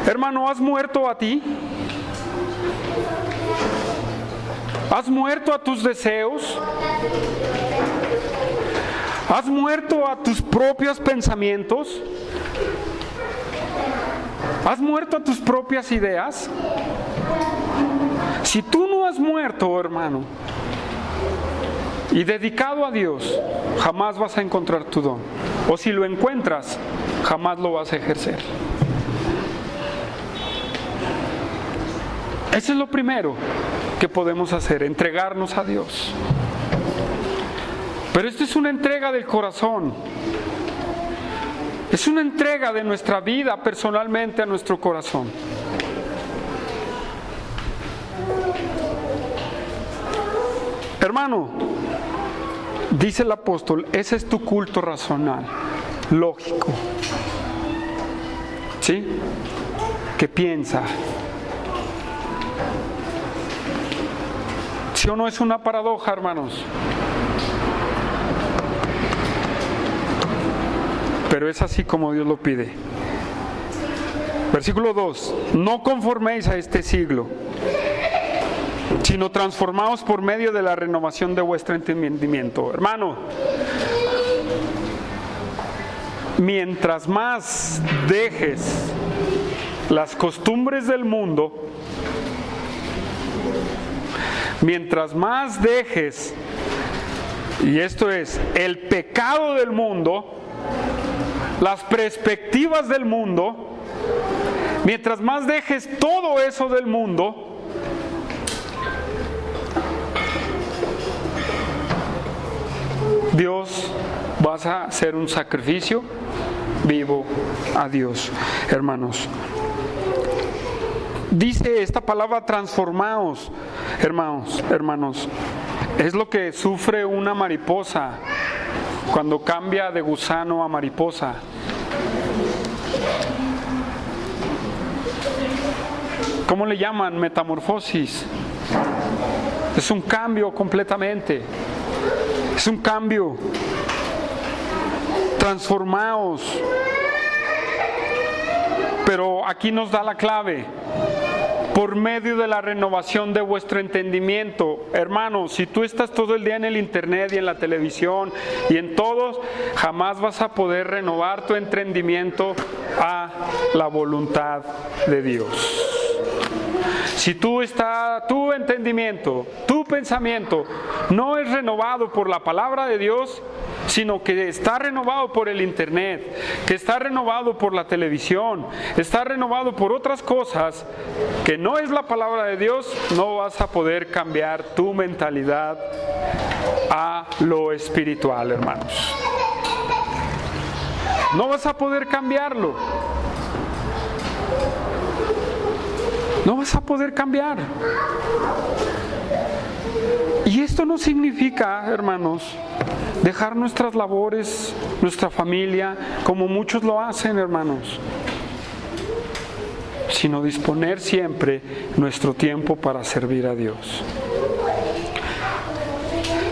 Hermano, ¿has muerto a ti? ¿Has muerto a tus deseos? ¿Has muerto a tus propios pensamientos? ¿Has muerto a tus propias ideas? Si tú no has muerto, hermano, y dedicado a Dios, jamás vas a encontrar tu don. O si lo encuentras, jamás lo vas a ejercer. Eso es lo primero que podemos hacer, entregarnos a Dios. Pero esto es una entrega del corazón. Es una entrega de nuestra vida personalmente a nuestro corazón. Hermano, dice el apóstol, ese es tu culto racional, lógico. ¿Sí? Que piensa. ¿Sí o no es una paradoja, hermanos? Pero es así como Dios lo pide. Versículo 2. No conforméis a este siglo, sino transformaos por medio de la renovación de vuestro entendimiento. Hermano, mientras más dejes las costumbres del mundo, mientras más dejes, y esto es, el pecado del mundo, las perspectivas del mundo, mientras más dejes todo eso del mundo, Dios, vas a hacer un sacrificio vivo a Dios, hermanos. Dice esta palabra transformaos, hermanos, es lo que sufre una mariposa cuando cambia de gusano a mariposa. ¿Cómo le llaman? Metamorfosis. Es un cambio completamente. Es un cambio. Transformaos. Pero aquí nos da la clave. Por medio de la renovación de vuestro entendimiento. Hermanos, si tú estás todo el día en el internet y en la televisión y en todos, jamás vas a poder renovar tu entendimiento a la voluntad de Dios. Si tu entendimiento, tu pensamiento no es renovado por la palabra de Dios, sino que está renovado por el internet, que está renovado por la televisión, está renovado por otras cosas que no es la palabra de Dios, no vas a poder cambiar tu mentalidad a lo espiritual, hermanos. No vas a poder cambiarlo. No vas a poder cambiar. Y esto no significa, hermanos, dejar nuestras labores, nuestra familia, como muchos lo hacen, hermanos, sino disponer siempre nuestro tiempo para servir a Dios.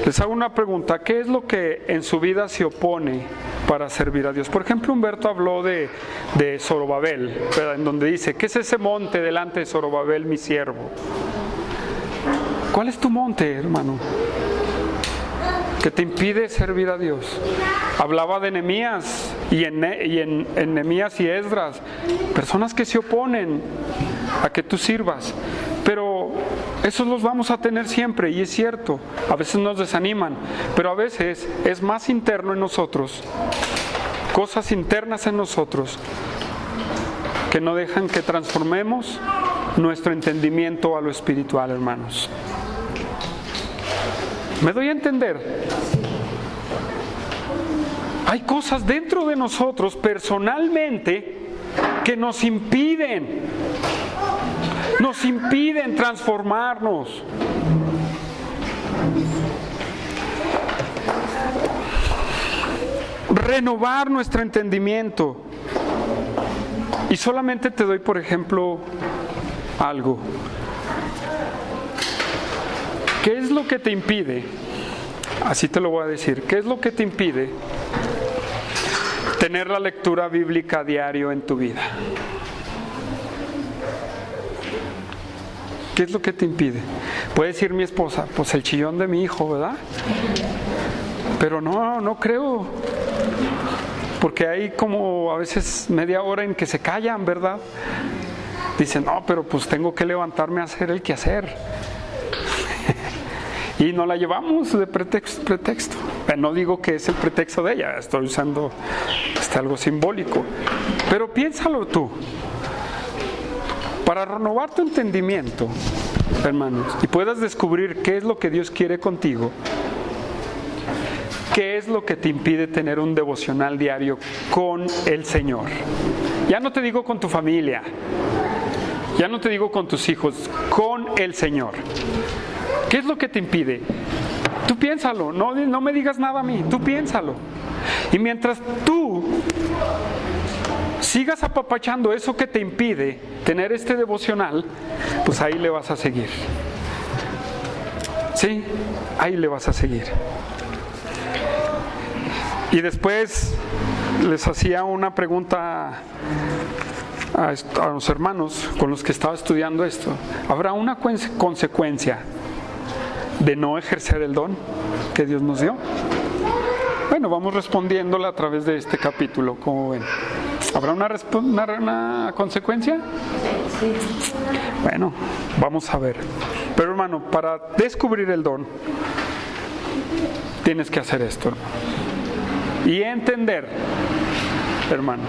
Les hago una pregunta: ¿qué es lo que en su vida se opone para servir a Dios? Por ejemplo, Humberto habló de Zorobabel, ¿verdad? En donde dice: ¿qué es ese monte delante de Zorobabel, mi siervo? ¿Cuál es tu monte, hermano, que te impide servir a Dios? Hablaba de Nehemías y en Nehemías y Esdras, personas que se oponen a que tú sirvas, pero esos los vamos a tener siempre, y es cierto, a veces nos desaniman, pero a veces es más interno en nosotros, cosas internas en nosotros, que no dejan que transformemos nuestro entendimiento a lo espiritual, hermanos. ¿Me doy a entender? Hay cosas dentro de nosotros personalmente que nos impiden transformarnos. Renovar nuestro entendimiento. Y solamente te doy, por ejemplo, algo. ¿Qué es lo que te impide? Así te lo voy a decir. ¿Qué es lo que te impide tener la lectura bíblica diario en tu vida? ¿Qué es lo que te impide? Puede decir mi esposa: pues el chillón de mi hijo, ¿verdad? Pero no creo. Porque hay como a veces media hora en que se callan, ¿verdad? Dicen: no, pero pues tengo que levantarme a hacer el quehacer. Y no la llevamos de pretexto. No digo que es el pretexto de ella, estoy usando algo simbólico. Pero piénsalo tú. Para renovar tu entendimiento, hermanos, y puedas descubrir qué es lo que Dios quiere contigo, qué es lo que te impide tener un devocional diario con el Señor. Ya no te digo con tu familia, ya no te digo con tus hijos, con el Señor. ¿Qué es lo que te impide? Tú piénsalo, no me digas nada a mí, tú piénsalo. Y mientras tú sigas apapachando eso que te impide tener este devocional, pues ahí le vas a seguir. Sí, ahí le vas a seguir. Y después les hacía una pregunta a los hermanos con los que estaba estudiando esto. ¿Habrá una consecuencia de no ejercer el don que Dios nos dio? Bueno, vamos respondiéndola a través de este capítulo, como ven. ¿Habrá una consecuencia? Sí. Bueno, vamos a ver. Pero hermano, para descubrir el don, tienes que hacer esto, hermano. Y entender, hermano,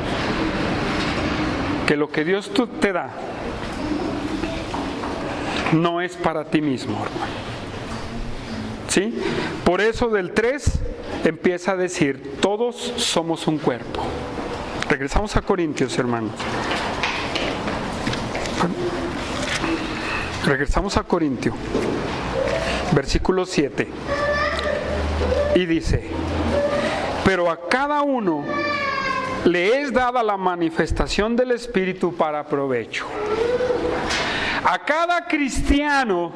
que lo que Dios te da no es para ti mismo, hermano. ¿Sí? Por eso del 3 empieza a decir: todos somos un cuerpo. Regresamos a Corintios, hermanos. Regresamos a Corintio, versículo 7. Y dice: pero a cada uno le es dada la manifestación del Espíritu para provecho. A cada cristiano,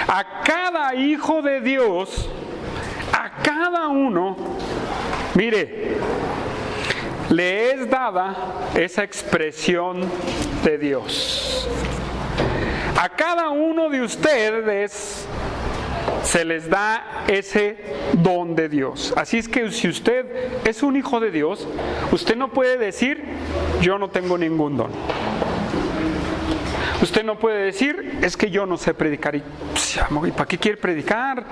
a cada hijo de Dios, a cada uno, mire, le es dada esa expresión de Dios. A cada uno de ustedes se les da ese don de Dios. Así es que si usted es un hijo de Dios, usted no puede decir, yo no tengo ningún don. Usted no puede decir, es que yo no sé predicar. ¿Y para qué quiere predicar?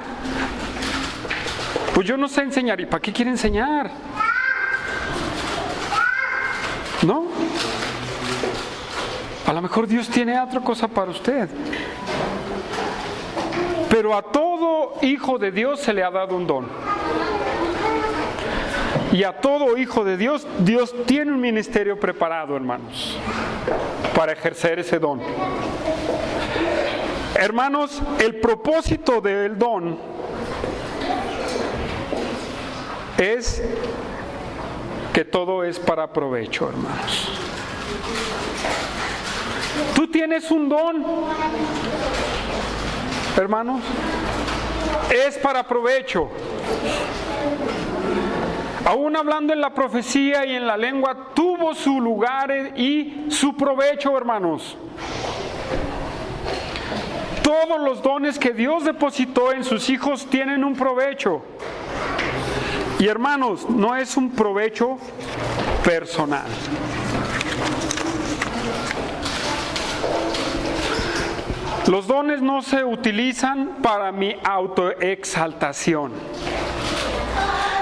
Pues yo no sé enseñar. ¿Y para qué quiere enseñar? ¿No? A lo mejor Dios tiene otra cosa para usted. Pero a todo hijo de Dios se le ha dado un don. Y a todo hijo de Dios, Dios tiene un ministerio preparado, hermanos, para ejercer ese don. Hermanos, el propósito del don es que todo es para provecho, hermanos. Tú tienes un don, hermanos, es para provecho. Aún hablando en la profecía y en la lengua, tuvo su lugar y su provecho, hermanos. Todos los dones que Dios depositó en sus hijos tienen un provecho. Y hermanos, no es un provecho personal. Los dones no se utilizan para mi autoexaltación.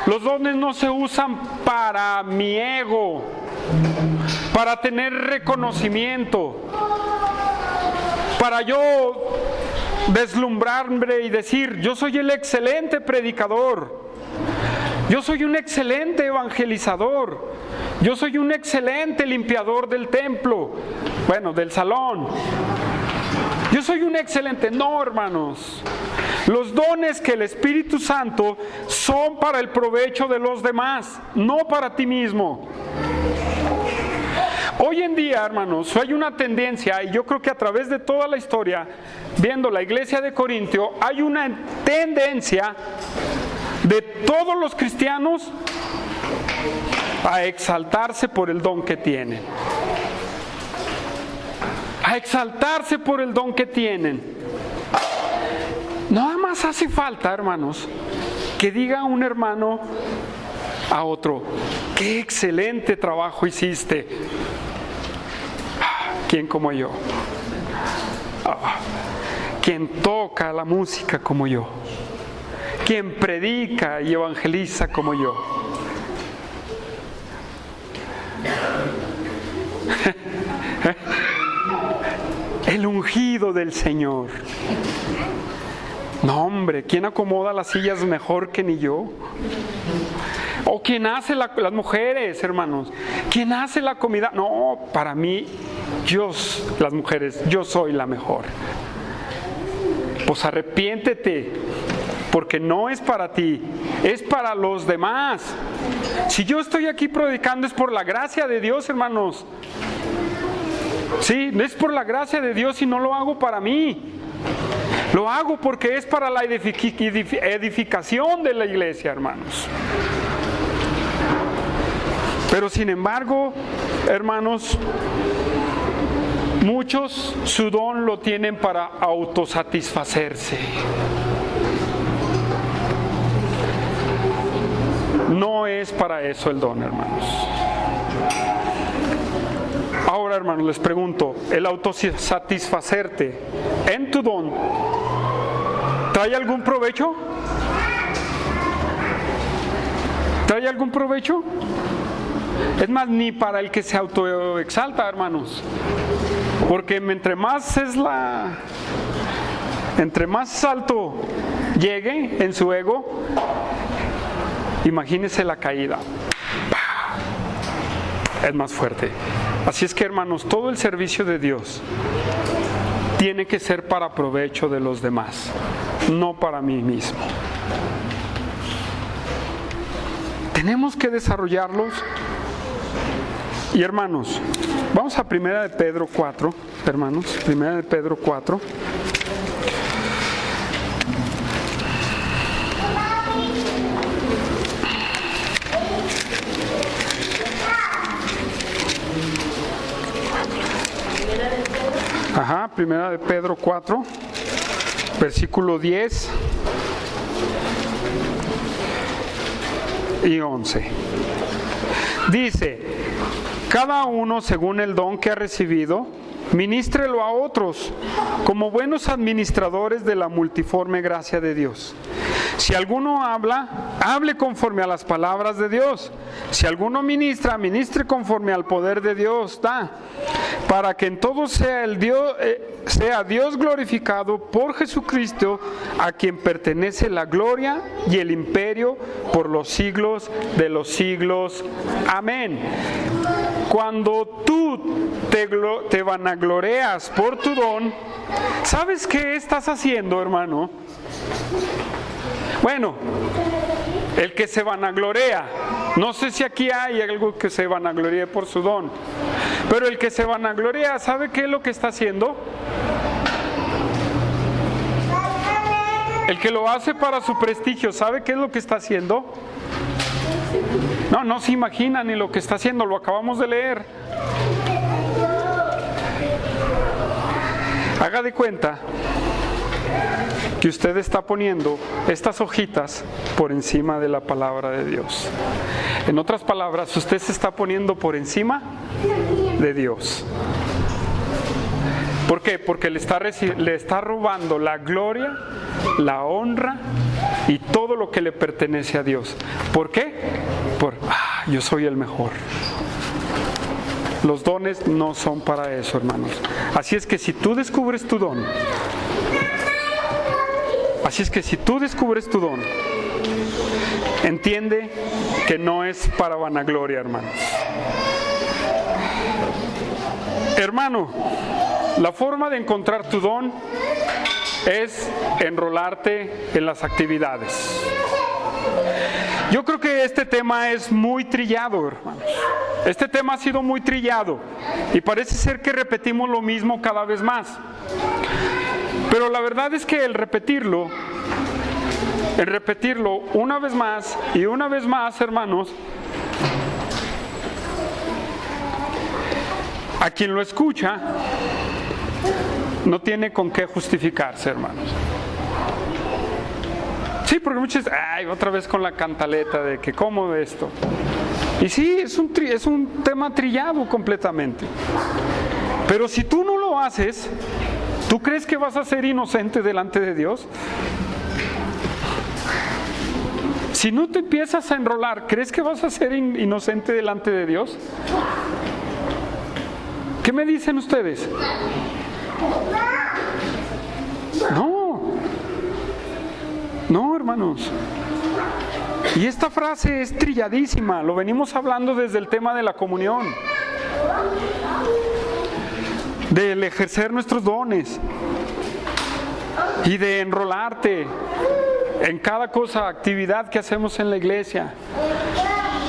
Los dones no se usan para mi ego, para tener reconocimiento, para yo deslumbrarme y decir, yo soy el excelente predicador, yo soy un excelente evangelizador, yo soy un excelente limpiador del templo, bueno, del salón. Yo soy un excelente. No, hermanos. Los dones que el Espíritu Santo son para el provecho de los demás, no para ti mismo. Hoy en día, hermanos, hay una tendencia, y yo creo que a través de toda la historia, viendo la iglesia de Corintio, hay una tendencia de todos los cristianos a exaltarse por el don que tienen. A exaltarse por el don que tienen. Nada más hace falta, hermanos, que diga un hermano a otro, qué excelente trabajo hiciste. ¿Quién como yo? ¿Quién toca la música como yo? ¿Quién predica y evangeliza como yo? El ungido del Señor. No, hombre, ¿quién acomoda las sillas mejor que ni yo? O ¿quién hace las mujeres, hermanos? ¿Quién hace la comida? No, para mí, las mujeres, yo soy la mejor. Pues arrepiéntete, porque no es para ti, es para los demás. Si yo estoy aquí predicando es por la gracia de Dios, hermanos. Sí, es por la gracia de Dios y no lo hago para mí. Lo hago porque es para la edificación de la iglesia, hermanos. Pero sin embargo, hermanos, muchos su don lo tienen para autosatisfacerse. No es para eso el don, hermanos. Ahora, hermanos, les pregunto, ¿el autosatisfacerte en tu don trae algún provecho? ¿Trae algún provecho? Es más, ni para el que se autoexalta, hermanos. Porque entre más alto llegue en su ego, imagínese la caída. Es más fuerte. Así es que, hermanos, todo el servicio de Dios tiene que ser para provecho de los demás, no para mí mismo. Tenemos que desarrollarlos. Y hermanos, vamos a 1 de Pedro 4. hermanos, primera de Pedro 4. Primera de Pedro 4, versículo 10 y 11. Dice: cada uno según el don que ha recibido, ministrelo a otros como buenos administradores de la multiforme gracia de Dios. Si alguno habla, hable conforme a las palabras de Dios. Si alguno ministra, ministre conforme al poder de Dios da, para que en todo sea Dios glorificado por Jesucristo, a quien pertenece la gloria y el imperio por los siglos de los siglos. Amén. Cuando tú te vanagloreas por tu don, ¿sabes qué estás haciendo, hermano? Bueno, el que se vanaglorea, no sé si aquí hay algo que se vanaglorie por su don, pero el que se vanaglorea, ¿sabe qué es lo que está haciendo? El que lo hace para su prestigio, ¿sabe qué es lo que está haciendo? No se imagina ni lo que está haciendo, lo acabamos de leer. Haga de cuenta que usted está poniendo estas hojitas por encima de la palabra de Dios. En otras palabras, usted se está poniendo por encima de Dios. ¿Por qué? Porque le está robando la gloria, la honra y todo lo que le pertenece a Dios. ¿Por qué? Yo soy el mejor. Los dones no son para eso, hermanos. Así es que si tú descubres tu don, entiende que no es para vanagloria, hermanos. Hermano, la forma de encontrar tu don es enrolarte en las actividades. Yo creo que este tema es muy trillado, hermanos. Este tema ha sido muy trillado y parece ser que repetimos lo mismo cada vez más. Pero la verdad es que el repetirlo una vez más y una vez más, hermanos, a quien lo escucha no tiene con qué justificarse, hermanos. Sí, porque muchos otra vez con la cantaleta de que cómo esto. Y sí, es un tema trillado completamente. Pero si tú no lo haces, ¿tú crees que vas a ser inocente delante de Dios? Si no te empiezas a enrolar, ¿crees que vas a ser inocente delante de Dios? ¿Qué me dicen ustedes? No, hermanos. Y esta frase es trilladísima, lo venimos hablando desde el tema de la comunión, del ejercer nuestros dones y de enrolarte en cada cosa, actividad que hacemos en la iglesia.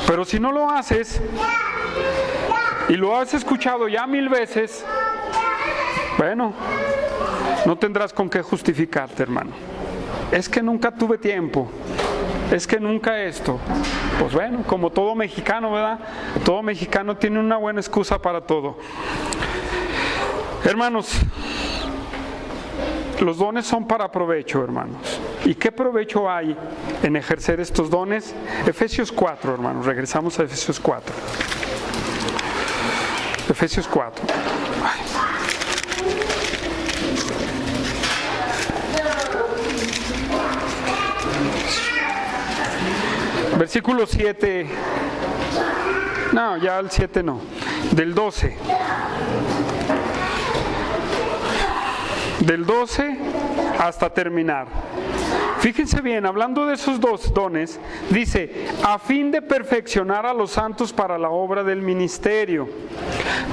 Pero si no lo haces y lo has escuchado ya 1000 veces, bueno, no tendrás con qué justificarte, hermano. Es que nunca tuve tiempo, es que nunca esto. Pues bueno, como todo mexicano, ¿verdad? Todo mexicano tiene una buena excusa para todo. Hermanos, los dones son para provecho, hermanos. ¿Y qué provecho hay en ejercer estos dones? Efesios 4, hermanos, regresamos a Efesios 4. Efesios 4. Versículo 7, no, ya el 7 no, del 12. Del 12 hasta terminar. Fíjense bien, hablando de esos dos dones, dice, a fin de perfeccionar a los santos para la obra del ministerio,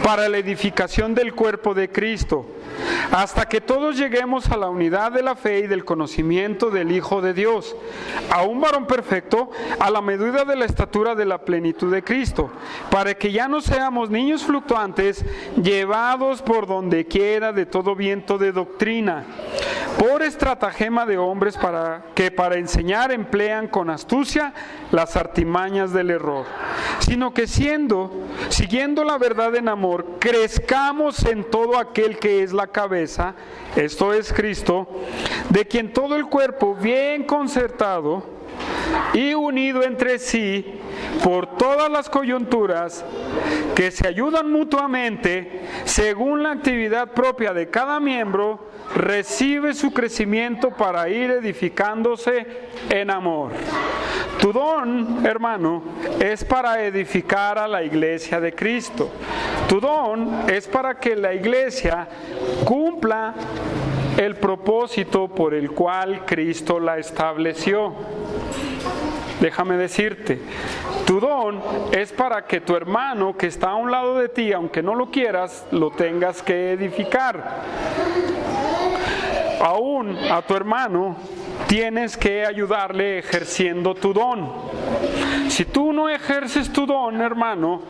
para la edificación del cuerpo de Cristo, hasta que todos lleguemos a la unidad de la fe y del conocimiento del Hijo de Dios, a un varón perfecto, a la medida de la estatura de la plenitud de Cristo, para que ya no seamos niños fluctuantes, llevados por donde quiera de todo viento de doctrina, por estratagema de hombres que para enseñar emplean con astucia las artimañas del error, sino que siguiendo la verdad en amor, crezcamos en todo aquel que es la cabeza, esto es Cristo, de quien todo el cuerpo bien concertado y unido entre sí por todas las coyunturas que se ayudan mutuamente según la actividad propia de cada miembro, recibe su crecimiento para ir edificándose en amor. Tu don, hermano, es para edificar a la iglesia de Cristo. Tu don es para que la iglesia cumpla el propósito por el cual Cristo la estableció. Déjame decirte, tu don es para que tu hermano que está a un lado de ti, aunque no lo quieras, lo tengas que edificar. Aún a tu hermano tienes que ayudarle ejerciendo tu don. Si tú no ejerces tu don, hermano,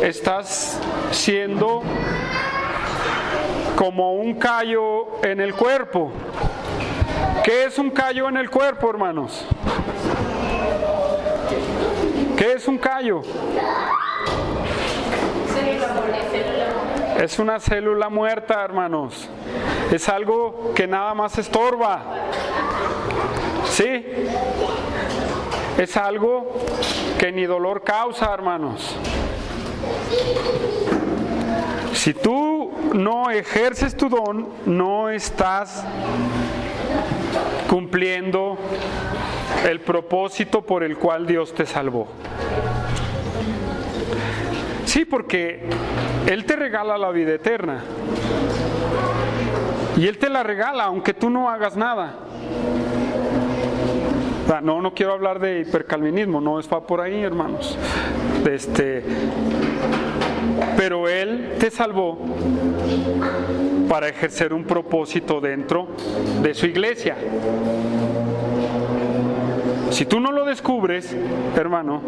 estás siendo como un callo en el cuerpo. ¿Qué es un callo en el cuerpo, hermanos? ¿Qué es un callo? Es una célula muerta, hermanos. Es algo que nada más estorba. ¿Sí? Es algo que ni dolor causa, hermanos. Si tú no ejerces tu don, no estás cumpliendo el propósito por el cual Dios te salvó. Sí, porque Él te regala la vida eterna. Y Él te la regala aunque tú no hagas nada. No quiero hablar de hipercalvinismo, no es por ahí, hermanos. Pero Él te salvó para ejercer un propósito dentro de su iglesia. Si tú no lo descubres, hermano,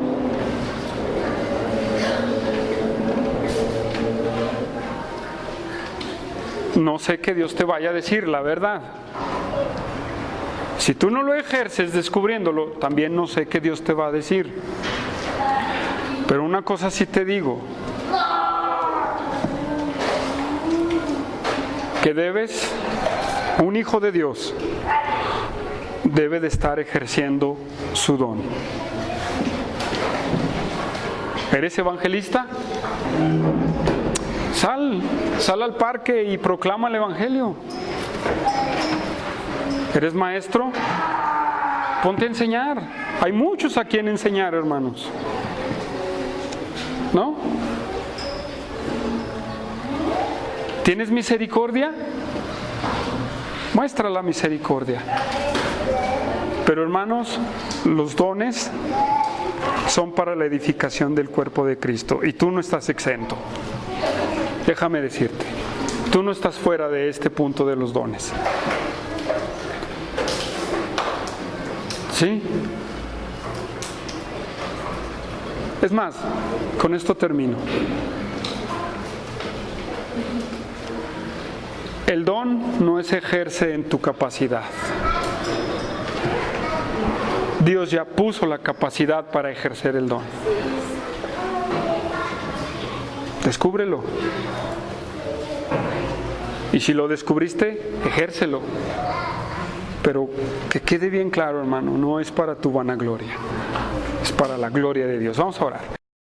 no sé qué Dios te vaya a decir, la verdad. Si tú no lo ejerces descubriéndolo, también no sé qué Dios te va a decir. Pero una cosa sí te digo, que un hijo de Dios debe de estar ejerciendo su don. ¿Eres evangelista? Sal al parque y proclama el evangelio. ¿Eres maestro? Ponte a enseñar. Hay muchos a quien enseñar, hermanos. ¿No? ¿Tienes misericordia? Muestra la misericordia. Pero, hermanos, los dones son para la edificación del cuerpo de Cristo y tú no estás exento. Déjame decirte, tú no estás fuera de este punto de los dones. ¿Sí? Es más, con esto termino. El don no se ejerce en tu capacidad. Dios ya puso la capacidad para ejercer el don. Descúbrelo. Y si lo descubriste, ejércelo. Pero que quede bien claro, hermano, no es para tu vanagloria, es para la gloria de Dios. Vamos a orar.